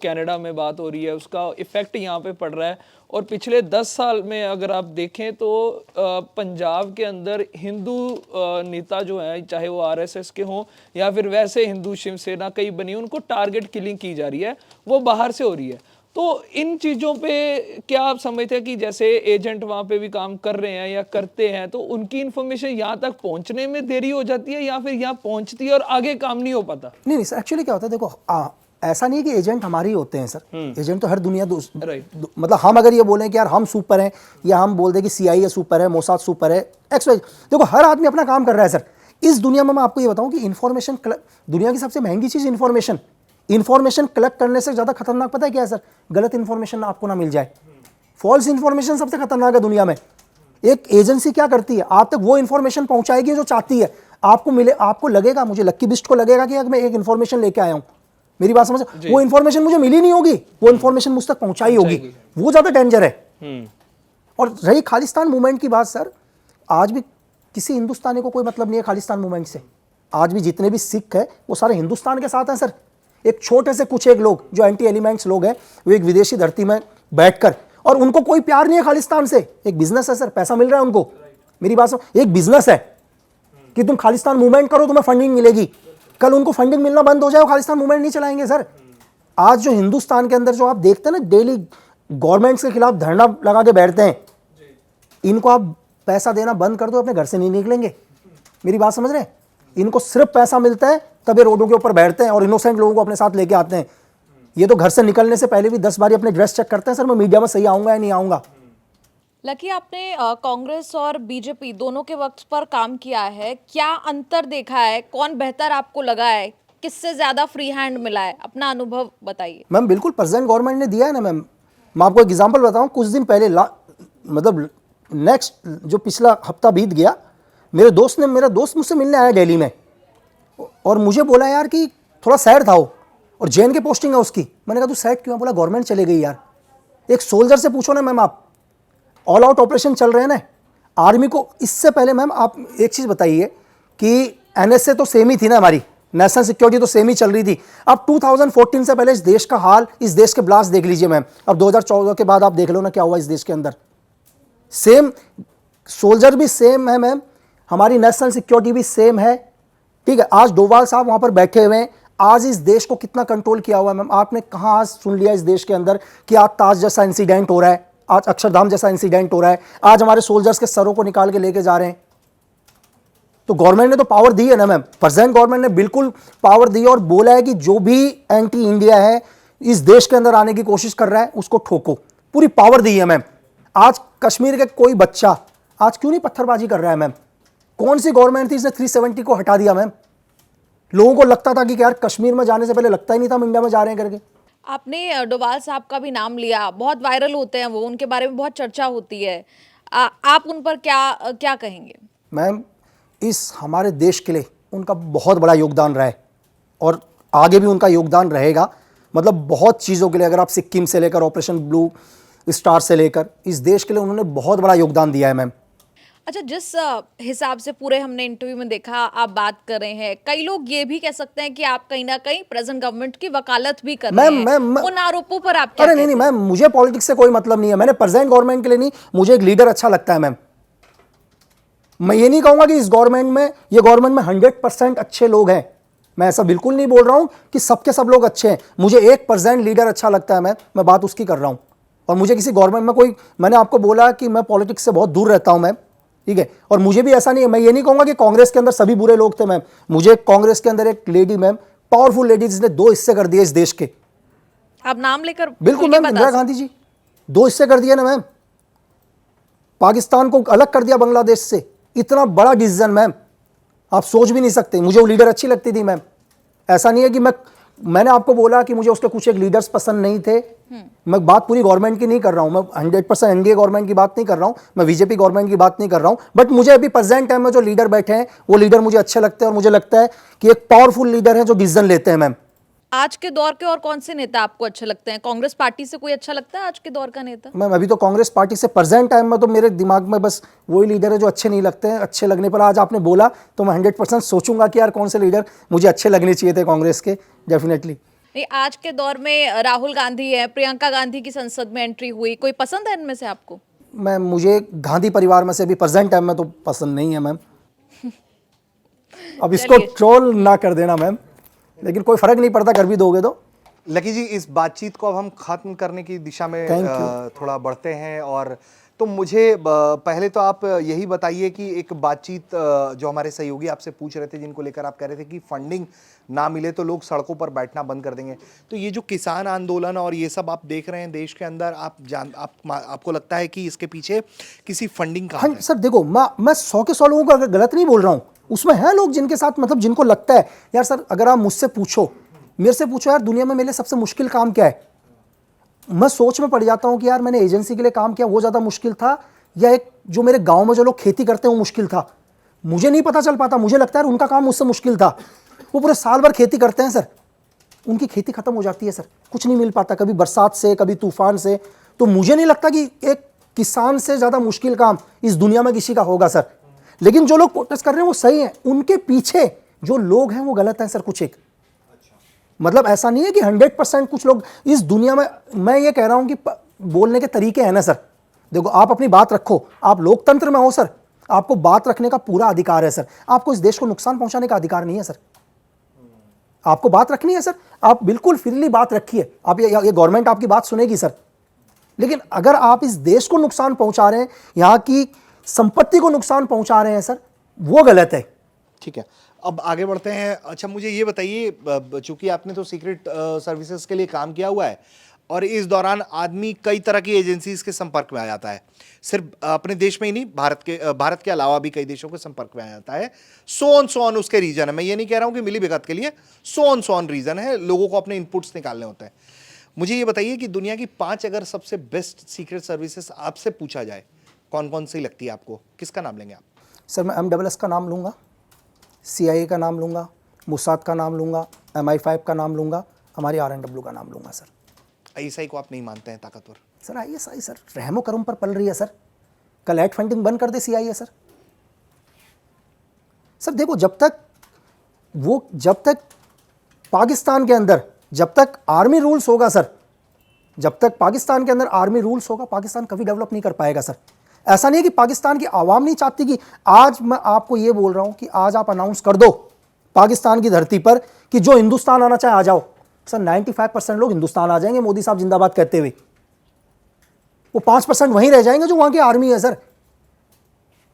कनाडा में बात हो रही है, उसका इफेक्ट यहाँ पे पड़ रहा है। और पिछले 10 साल में अगर आप देखें तो पंजाब के अंदर हिंदू नेता जो हैं, चाहे वो RSS के हों या फिर वैसे हिंदू शिवसेना कई बनी, उनको टारगेट किलिंग की जा रही है, वो बाहर से हो रही है। तो इन चीज़ों पे क्या आप समझते हैं कि जैसे एजेंट वहाँ पे भी काम कर रहे हैं या करते हैं, तो उनकी इन्फॉर्मेशन यहाँ तक पहुँचने में देरी हो जाती है या फिर यहाँ पहुँचती है और आगे काम नहीं हो पाता? नहीं सर, एक्चुअली क्या होता है, देखो ऐसा नहीं कि एजेंट हमारे ही होते हैं सर, एजेंट तो हर दुनिया मतलब हम अगर ये बोलें कि यार हम सुपर हैं, या हम बोल दें कि CIA सुपर है, मोसाद सुपर है, XY, देखो हर आदमी अपना काम कर रहा है सर। इस दुनिया में मैं आपको ये बताऊं कि इन्फॉर्मेशन, दुनिया की सबसे महंगी चीज़ इन्फॉर्मेशन कलेक्ट करने से ज़्यादा खतरनाक पता है क्या है सर? गलत इन्फॉर्मेशन आपको ना मिल जाए। फॉल्स इन्फॉर्मेशन सबसे खतरनाक है दुनिया में। एक एजेंसी क्या करती है, आप तक वो इन्फॉर्मेशन पहुंचाएगी जो चाहती है आपको मिले। आपको लगेगा, मुझे लक्की बिस्ट को लगेगा कि मैं एक इन्फॉर्मेशन लेके आया हूं, मेरी बात समझ, वो इन्फॉर्मेशन मुझे मिली नहीं होगी, वो इन्फॉर्मेशन मुझ तक पहुंचाई होगी, वो ज्यादा डेंजर है। और रही खालिस्तान मूवमेंट की बात सर, आज भी किसी हिंदुस्तानी को कोई मतलब नहीं है खालिस्तान मूवमेंट से। आज भी जितने भी सिख है वो सारे हिंदुस्तान के साथ हैं सर। एक छोटे से कुछ एक लोग जो एंटी एलिमेंट्स लोग हैं, वो एक विदेशी धरती में बैठकर, और उनको कोई प्यार नहीं है खालिस्तान से। एक बिजनेस है सर, पैसा मिल रहा है उनको, मेरी बात समझ, एक बिजनेस है कि तुम खालिस्तान मूवमेंट करो, तुम्हें फंडिंग मिलेगी। कल उनको फंडिंग मिलना बंद हो जाए, वो खालिस्तान मूवमेंट नहीं चलाएंगे सर। आज जो हिंदुस्तान के अंदर जो आप देखते हैं ना, डेली गवर्नमेंट्स के खिलाफ धरना लगा के बैठते हैं, इनको आप पैसा देना बंद कर दो, अपने घर से नहीं निकलेंगे। मेरी बात समझ रहे हैं? इनको सिर्फ पैसा मिलता है तब ये रोडों के ऊपर बैठते हैं और इनोसेंट लोगों को अपने साथ लेके आते हैं। ये तो घर से निकलने से पहले भी 10 बार अपने ड्रेस चेक करते हैं, सर मैं मीडिया में सही आऊंगा या नहीं आऊंगा। लकी, आपने कांग्रेस और बीजेपी दोनों के वक्त पर काम किया है, क्या अंतर देखा है? कौन बेहतर आपको लगा है? किससे ज्यादा फ्री हैंड मिला है? अपना अनुभव बताइए। मैम बिल्कुल प्रेजेंट गवर्नमेंट ने दिया है ना मैम। मैं आपको एक एग्जांपल बताऊं, कुछ दिन पहले मतलब नेक्स्ट जो पिछला हफ्ता बीत गया, मेरा दोस्त मुझसे मिलने आया दिल्ली में और मुझे बोला यार कि थोड़ा सैड था वो, और जेन के पोस्टिंग है उसकी। मैंने कहा तू सैड क्यों है? बोला गवर्नमेंट चले गई यार। एक सोल्जर से पूछो ना मैम, आप ऑल आउट ऑपरेशन चल रहे हैं ना आर्मी को। इससे पहले मैम आप एक चीज़ बताइए कि NSA तो सेम ही थी ना, हमारी नेशनल सिक्योरिटी तो सेम ही चल रही थी। अब 2014 से पहले इस देश का हाल, इस देश के ब्लास्ट देख लीजिए मैम। अब 2014 के बाद आप देख लो ना क्या हुआ इस देश के अंदर। सेम सोल्जर भी सेम है मैम, हमारी नेशनल सिक्योरिटी भी सेम है, ठीक है। आज डोभाल साहब वहां पर बैठे हुए हैं। आज इस देश को कितना कंट्रोल किया हुआ है मैम? आपने कहाँ आज सुन लिया इस देश के अंदर कि आज ताज जैसा इंसिडेंट हो रहा है, आज अक्षरधाम जैसा इंसिडेंट हो रहा है, आज हमारे सोल्जर्स के सरों को निकाल के लेके जा रहे हैं। तो गवर्नमेंट ने तो पावर दी है ना मैम, प्रेजेंट गवर्नमेंट ने बिल्कुल पावर दी और बोला है कि जो भी एंटी इंडिया है, इस देश के अंदर आने की कोशिश कर रहा है, उसको ठोको। पूरी पावर दी है मैम। आज कश्मीर के कोई बच्चा आज क्यों नहीं पत्थरबाजी कर रहा है मैम? कौन सी गवर्नमेंट थी इसने 370 को हटा दिया मैम? लोगों को लगता था कि यार कश्मीर में जाने से पहले लगता ही नहीं था हम इंडिया में जा रहे हैं करके। आपने डोभाल साहब का भी नाम लिया, बहुत वायरल होते हैं वो, उनके बारे में बहुत चर्चा होती है। आप उन पर क्या कहेंगे? मैम इस हमारे देश के लिए उनका बहुत बड़ा योगदान रहा है और आगे भी उनका योगदान रहेगा। मतलब बहुत चीज़ों के लिए, अगर आप सिक्किम से लेकर ऑपरेशन ब्लू स्टार से लेकर, इस देश के लिए उन्होंने बहुत बड़ा योगदान दिया है मैम। अच्छा, जिस हिसाब से पूरे हमने इंटरव्यू में देखा आप बात कर रहे हैं, कई लोग ये भी कह सकते हैं कि आप कहीं ना कहीं प्रेजेंट गवर्नमेंट की वकालत भी कर रहे हैं। उन आरोपों पर आप क्या कहते हैं? नहीं मैम, मुझे पॉलिटिक्स से कोई मतलब नहीं है। मैंने प्रेजेंट गवर्नमेंट के लिए नहीं, मुझे एक लीडर अच्छा लगता है मैम। मैं ये नहीं कहूंगा कि इस गवर्नमेंट में, ये गवर्नमेंट में 100% अच्छे लोग हैं। मैं ऐसा बिल्कुल नहीं बोल रहा हूं कि सबके सब लोग अच्छे हैं। मुझे 1% लीडर अच्छा लगता है मैम, मैं बात उसकी कर रहा हूं। और मुझे किसी गवर्नमेंट में कोई, मैंने आपको बोला कि मैं पॉलिटिक्स से बहुत दूर रहता हूं मैम। ठीक है। और मुझे भी ऐसा नहीं है, मैं ये नहीं कहूंगा कि कांग्रेस के अंदर सभी बुरे लोग थे मैम। मुझे कांग्रेस के अंदर एक लेडी मैम, पावरफुल लेडी, जिसने 2 हिस्से कर दिए इस देश के। आप नाम लेकर बिल्कुल खुल के मैम, बता इंदिरा गांधी जी 2 हिस्से कर दिया ना मैम, पाकिस्तान को अलग कर दिया बांग्लादेश से। इतना बड़ा डिसीजन मैम, आप सोच भी नहीं सकते। मुझे वो लीडर अच्छी लगती थी मैम, ऐसा नहीं है कि मैंने आपको बोला कि मुझे उसके कुछ एक लीडर्स पसंद नहीं थे। मैं बात पूरी गवर्नमेंट की नहीं कर रहा हूं, मैं 100% एनडीए गवर्नमेंट की बात नहीं कर रहा हूं, मैं बीजेपी गवर्नमेंट की बात नहीं कर रहा हूं। बट मुझे अभी प्रेजेंट टाइम में जो लीडर बैठे हैं वो लीडर मुझे अच्छे लगते हैं, और मुझे लगता है कि एक पावरफुल लीडर है जो डिसीजन लेते हैं मैम। आज के दौर के और कौन से नेता आपको अच्छे लगते हैं? कांग्रेस पार्टी से कोई अच्छा लगता है आज के दौर का नेता? मैम अभी तो कांग्रेस पार्टी से प्रेजेंट टाइम में तो मेरे दिमाग में बस वही लीडर है जो अच्छे नहीं लगते हैं। अच्छे लगने पर आज आपने बोला तो मैं 100% सोचूंगा कि यार कौन से लीडर मुझे अच्छे लगने चाहिए थे कांग्रेस के, डेफिनेटली। नहीं, आज के दौर में राहुल गांधी है, प्रियंका गांधी की संसद में एंट्री हुई, कोई पसंद है इनमें से आपको? मैम मुझे गांधी परिवार में से अभी प्रेजेंट टाइम में तो पसंद नहीं है मैम। अब इसको ट्रोल ना कर देना मैम, लेकिन कोई फर्क नहीं पड़ता, कर भी दोगे तो। लकी जी, इस बातचीत को अब हम खत्म करने की दिशा में थोड़ा बढ़ते हैं। और तो मुझे पहले तो आप यही बताइए कि एक बातचीत जो हमारे सहयोगी आपसे पूछ रहे थे, जिनको लेकर आप कह रहे थे कि फंडिंग ना मिले तो लोग सड़कों पर बैठना बंद कर देंगे, तो ये जो किसान आंदोलन और ये सब आप देख रहे हैं देश के अंदर, आपको लगता है कि इसके पीछे किसी फंडिंग का? हाँ सर, देखो मैं 100 के 100 लोगों को गलत नहीं बोल रहा हूँ, उसमें है लोग जिनके साथ मतलब जिनको लगता है यार सर, अगर आप मुझसे पूछो, मेरे से पूछो यार दुनिया में मेरे लिए सबसे मुश्किल काम क्या है, मैं सोच में पड़ जाता हूं कि यार मैंने एजेंसी के लिए काम किया वो ज़्यादा मुश्किल था, या एक जो मेरे गांव में जो लोग खेती करते हैं वो मुश्किल था। मुझे नहीं पता चल पाता, मुझे लगता है उनका काम मुझसे मुश्किल था। वो पूरे साल भर खेती करते हैं सर, उनकी खेती खत्म हो जाती है सर, कुछ नहीं मिल पाता, कभी बरसात से कभी तूफान से। तो मुझे नहीं लगता कि एक किसान से ज़्यादा मुश्किल काम इस दुनिया में किसी का होगा सर। लेकिन जो लोग प्रोटेस्ट कर रहे हैं वो सही है, उनके पीछे जो लोग हैं वो गलत हैं सर। कुछ एक मतलब ऐसा नहीं है कि 100% कुछ लोग इस दुनिया में, मैं ये कह रहा हूं कि बोलने के तरीके हैं ना सर। देखो आप अपनी बात रखो, आप लोकतंत्र में हो सर, आपको बात रखने का पूरा अधिकार है सर। आपको इस देश को नुकसान पहुंचाने का अधिकार नहीं है सर। आपको बात रखनी है सर, आप बिल्कुल फ्रीली बात रखिए, आप ये गवर्नमेंट आपकी बात सुनेगी सर। लेकिन अगर आप इस देश को नुकसान पहुंचा रहे हैं, यहां की संपत्ति को नुकसान पहुंचा रहे हैं सर, वो गलत है। ठीक है, अब आगे बढ़ते हैं। अच्छा मुझे ये बताइए, चूंकि आपने तो सीक्रेट सर्विसेज के लिए काम किया हुआ है और इस दौरान आदमी कई तरह की एजेंसीज के संपर्क में आ जाता है, सिर्फ अपने देश में ही नहीं, भारत के अलावा भी कई देशों के संपर्क में आ जाता है। सो ऑन उसके रीजन है, मैं ये नहीं कह रहा हूं कि मिली भगत के लिए, सो ऑन रीजन है, लोगों को अपने इनपुट्स निकालने होते हैं। मुझे ये बताइए कि दुनिया की 5 अगर सबसे बेस्ट सीक्रेट सर्विसेज आपसे पूछा जाए, कौन कौन सी लगती है आपको, किसका नाम लेंगे आप? सर मैं MSS का नाम लूँगा, CIA का नाम लूँगा, मुसाद का नाम लूँगा, MI5 का नाम लूँगा, हमारी RNW का नाम लूँगा सर। ISI को आप नहीं मानते हैं ताकतवर? सर ISI सर रहमो करम पर पल रही है सर, कल एड फंडिंग बंद कर दे CIA सर। सर देखो जब तक पाकिस्तान के अंदर जब तक आर्मी रूल्स होगा सर, जब तक पाकिस्तान के अंदर आर्मी रूल्स होगा, पाकिस्तान कभी डेवलप नहीं कर पाएगा सर। ऐसा नहीं है कि पाकिस्तान की आवाम नहीं चाहती कि आज मैं आपको ये बोल रहा हूं कि आज आप अनाउंस कर दो पाकिस्तान की धरती पर कि जो हिंदुस्तान आना चाहे आ जाओ, सर 95% लोग हिंदुस्तान आ जाएंगे मोदी साहब जिंदाबाद कहते हुए। वो 5% वहीं रह जाएंगे जो वहां की आर्मी है सर।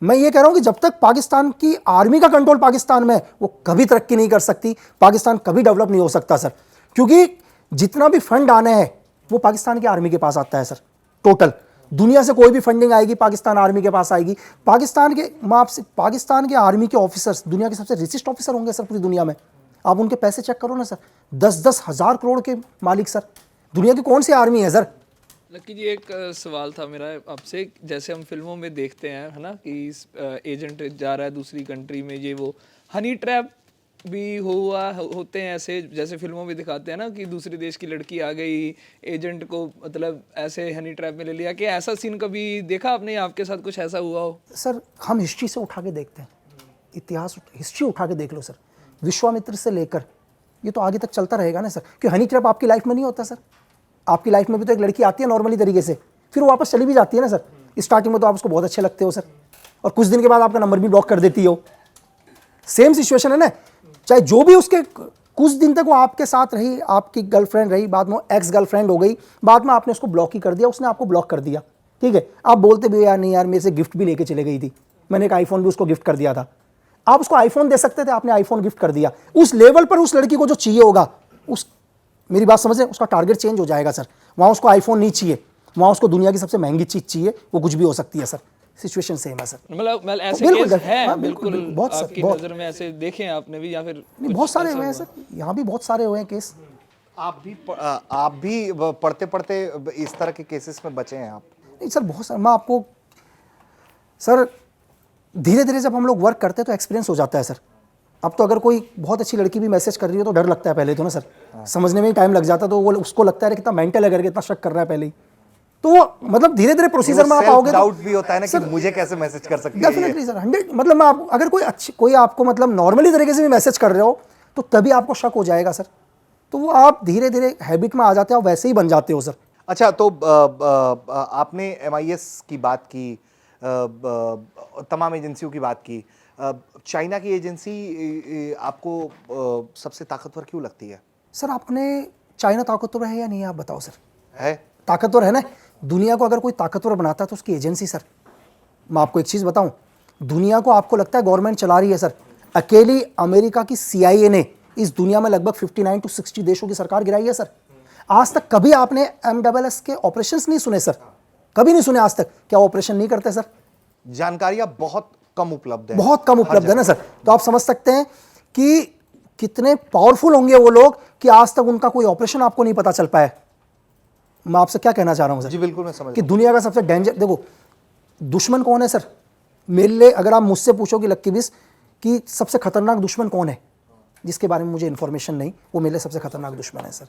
मैं ये कह रहा हूं कि जब तक पाकिस्तान की आर्मी का कंट्रोल पाकिस्तान में है, वो कभी तरक्की नहीं कर सकती, पाकिस्तान कभी डेवलप नहीं हो सकता सर। क्योंकि जितना भी फंड आने हैं वो पाकिस्तान की आर्मी के पास आता है सर। टोटल दुनिया से कोई भी फंडिंग आएगी पाकिस्तान आर्मी के पास आएगी। पाकिस्तान के आर्मी के ऑफिसर्स दुनिया के सबसे रिचेस्ट ऑफिसर होंगे सर पूरी दुनिया में। आप उनके पैसे चेक करो ना सर, 10-10 हज़ार करोड़ के मालिक सर। दुनिया की कौन सी आर्मी है सर? लकी जी एक सवाल था मेरा आपसे, जैसे हम फिल्मों में देखते हैं है ना कि एजेंट जा रहा है दूसरी कंट्री में, ये वो हनी ट्रैप भी होते हैं ऐसे, जैसे फिल्मों में दिखाते हैं ना कि दूसरे देश की लड़की आ गई, एजेंट को मतलब ऐसे हनी ट्रैप में ले लिया, कि ऐसा सीन कभी देखा आपने, आपके साथ कुछ ऐसा हुआ हो? सर हम हिस्ट्री से उठा के देखते हैं, इतिहास हिस्ट्री उठा के देख लो सर, विश्वामित्र से लेकर ये तो आगे तक चलता रहेगा ना सर। कि हनी ट्रैप आपकी लाइफ में नहीं होता सर, आपकी लाइफ में भी तो एक लड़की आती है नॉर्मली तरीके से, फिर वो वापस चली भी जाती है ना सर। स्टार्टिंग में तो आप उसको बहुत अच्छे लगते हो सर, और कुछ दिन के बाद आपका नंबर भी ब्लॉक कर देती हो। सेम सिचुएशन है ना, चाहे जो भी उसके कुछ दिन तक वो आपके साथ रही, आपकी गर्लफ्रेंड रही, बाद में एक्स गर्लफ्रेंड हो गई, बाद में आपने उसको ब्लॉक ही कर दिया, उसने आपको ब्लॉक कर दिया, ठीक है। आप बोलते भी यार नहीं यार मेरे से गिफ्ट भी लेके चले गई थी, मैंने एक आईफोन भी उसको गिफ्ट कर दिया था। आप उसको आईफोन दे सकते थे, आपने आईफोन गिफ्ट कर दिया। उस लेवल पर उस लड़की को जो चाहिए होगा, उस मेरी बात समझ रहे हैं, उसका टारगेट चेंज हो जाएगा सर। वहाँ उसको आईफोन नहीं चाहिए, वहाँ उसको दुनिया की सबसे महंगी चीज़ चाहिए, वो कुछ भी हो सकती है सर। सिचुएशन सेम है सर। मतलब ऐसे बिल्कुल, केस हैं हाँ, बिल्कुल, बिल्कुल बिल्कुल, बहुत सर, आपकी बहुत। नज़र में ऐसे देखे हैं आपने भी, या फिर नहीं, कुछ बहुत सारे ऐसा हुए हैं हुआ? सर, यहाँ भी बहुत सारे हुए हैं केस। आप भी पढ़ते पढ़ते इस तरह के केसेस में बचे हैं आप? नहीं सर, बहुत सारे। मैं आपको सर, धीरे धीरे जब हम लोग वर्क करते हैं तो एक्सपीरियंस हो जाता है सर। अब तो अगर कोई बहुत अच्छी लड़की भी मैसेज कर रही है तो डर लगता है पहले तो ना सर, समझने में ही टाइम लग जाता है। तो वो उसको लगता है कितना मेंटल है करके इतना शक कर रहा है पहले ही। तो वो मतलब धीरे धीरे प्रोसीजर में आप आओगे तो डाउट भी होता है ना कि मुझे कैसे मैसेज कर सकती है ये? डेफिनेटली सर, 100 मतलब मैं आपको अगर कोई आपको मतलब नॉर्मली तरीके से भी मैसेज कर रहे हो तो तभी आपको शक हो जाएगा सर। तो वो आप धीरे धीरे हैबिट में आ जाते हो, आप वैसे ही बन जाते हो सर। अच्छा, तो आपने MIS की बात की, तमाम एजेंसियों की बात की, चाइना की एजेंसी आपको सबसे ताकतवर क्यों लगती है? सर आपने चाइना ताकतवर है या नहीं, आप बताओ सर। है? ताकतवर है ना। दुनिया को अगर कोई ताकतवर बनाता है तो उसकी एजेंसी सर। मैं आपको एक चीज़ बताऊं, दुनिया को आपको लगता है गवर्नमेंट चला रही है सर, अकेली अमेरिका की CIA ने इस दुनिया में लगभग 59 to 60 देशों की सरकार गिराई है सर। आज तक कभी आपने MSS के ऑपरेशंस नहीं सुने सर, कभी नहीं सुने आज तक। क्या ऑपरेशन नहीं करते सर? जानकारियां बहुत कम उपलब्ध है, बहुत कम उपलब्ध है ना सर। तो आप समझ सकते हैं कि कितने पावरफुल होंगे वो लोग कि आज तक उनका कोई ऑपरेशन आपको नहीं पता चल पाया। मैं आपसे क्या कहना चाह रहा हूं सर? जी बिल्कुल, मैं समझ कि दुनिया का सबसे डेंजर, देखो दुश्मन कौन है सर मेरे लिए, अगर आप मुझसे पूछोगे लक्की बिस कि सबसे खतरनाक दुश्मन कौन है जिसके बारे में मुझे इंफॉर्मेशन नहीं, वो मेरे लिए सबसे खतरनाक दुश्मन है सर।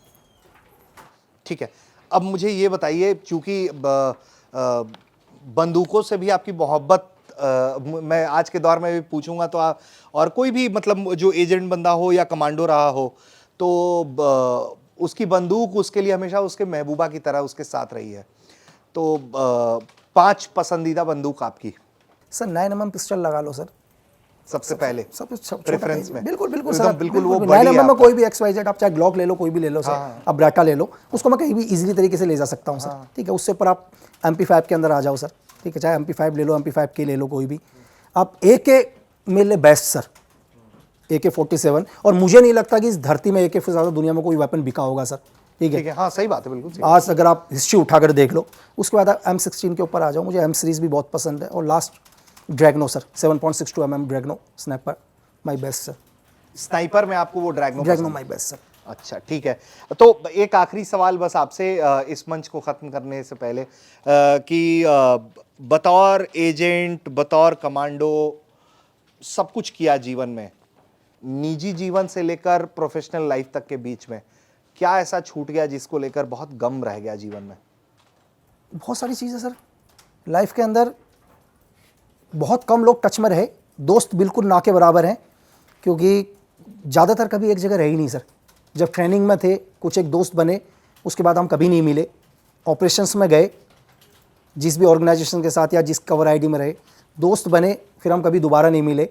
ठीक है। अब मुझे ये बताइए, चूंकि बंदूकों से भी आपकी मोहब्बत, मैं आज के दौर में भी पूछूंगा तो और कोई भी मतलब जो एजेंट बंदा हो या कमांडो रहा हो तो उसकी बंदूक उसके लिए हमेशा उसके महबूबा की तरह उसके साथ रही है। तो 5 पसंदीदा बंदूक आपकी? सर 9mm पिस्टल लगा लो सर, सबसे पहले सब प्रेफरेंस में। बिल्कुल बिल्कुल एकदम सर, बिल्कुल वो 9mm में आपका। कोई भी XYZ, आप चाहे ग्लॉक ले लो, कोई भी ले लो सर। आप ब्राटा ले लो, उसको मैं कहीं भी इजीली तरीके से ले जा सकता हूँ सर। ठीक है, उससे ऊपर आप MP5 के अंदर आ जाओ सर। ठीक है, चाहे MP5 ले लो, MP5K ले लो, कोई भी। आप AK मेरे लिए बेस्ट सर, AK-47। और मुझे नहीं लगता कि इस धरती में AK से ज़्यादा दुनिया में कोई वेपन बिका होगा सर। ठीक है, हाँ सही बात है, बिल्कुल सही। आज अगर आप हिस्ट्री उठाकर देख लो, उसके बाद आप M16 के ऊपर आ जाओ। मुझे M सीरीज़ भी बहुत पसंद है। और last Dragunov sir, 7.62 mm Dragunov sniper, my best sir. Sniper में आपको वो ड्रैगनो माई बेस्ट सर। अच्छा, ठीक है। तो एक आखिरी सवाल बस आपसे इस मंच को ख़त्म करने से पहले, कि बतौर एजेंट, बतौर कमांडो, सब कुछ किया जीवन में, निजी जीवन से लेकर प्रोफेशनल लाइफ तक के बीच में क्या ऐसा छूट गया जिसको लेकर बहुत गम रह गया जीवन में? बहुत सारी चीज़ें सर लाइफ के अंदर। बहुत कम लोग टच में रहे, दोस्त बिल्कुल ना के बराबर हैं, क्योंकि ज़्यादातर कभी एक जगह रहे ही नहीं सर। जब ट्रेनिंग में थे कुछ एक दोस्त बने, उसके बाद हम कभी नहीं मिले। ऑपरेशंस में गए, जिस भी ऑर्गेनाइजेशन के साथ या जिस कवर ID में रहे, दोस्त बने, फिर हम कभी दोबारा नहीं मिले।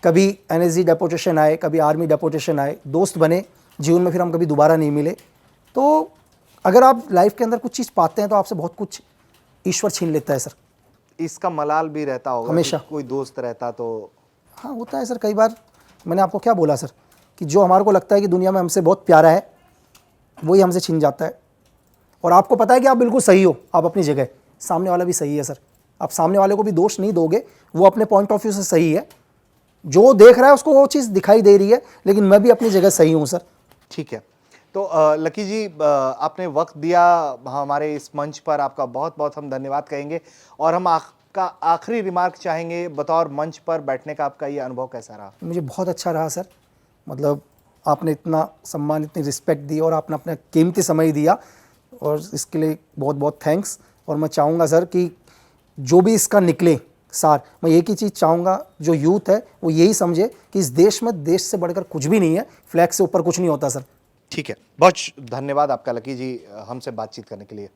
कभी NSG डेपोटेशन आए, कभी आर्मी डेपोटेशन आए, दोस्त बने जीवन में, फिर हम कभी दोबारा नहीं मिले। तो अगर आप लाइफ के अंदर कुछ चीज़ पाते हैं तो आपसे बहुत कुछ ईश्वर छीन लेता है सर। इसका मलाल भी रहता होगा हमेशा। कि कोई दोस्त रहता तो। हाँ होता है सर, कई बार। मैंने आपको क्या बोला सर कि जो हमारे को लगता है कि दुनिया में हमसे बहुत प्यारा है, वही हमसे छीन जाता है। और आपको पता है कि आप बिल्कुल सही हो, आप अपनी जगह, सामने वाला भी सही है सर। आप सामने वाले को भी दोष नहीं दोगे, वो अपने पॉइंट ऑफ व्यू से सही है, जो देख रहा है उसको वो चीज़ दिखाई दे रही है, लेकिन मैं भी अपनी जगह सही हूँ सर। ठीक है। तो लकी जी, आपने वक्त दिया हमारे इस मंच पर, आपका बहुत बहुत हम धन्यवाद कहेंगे। और हम आपका आखिरी रिमार्क चाहेंगे, बतौर मंच पर बैठने का आपका ये अनुभव कैसा रहा? मुझे बहुत अच्छा रहा सर। मतलब आपने इतना सम्मान, इतनी रिस्पेक्ट दी और आपने अपना कीमती समय दिया, और इसके लिए बहुत बहुत थैंक्स। और मैं चाहूँगा सर कि जो भी इसका निकले सार, मैं एक ही चीज़ चाहूँगा, जो यूथ है वो यही समझे कि इस देश में देश से बढ़कर कुछ भी नहीं है, फ्लैग से ऊपर कुछ नहीं होता सर। ठीक है, बहुत धन्यवाद आपका लकी जी, हमसे बातचीत करने के लिए।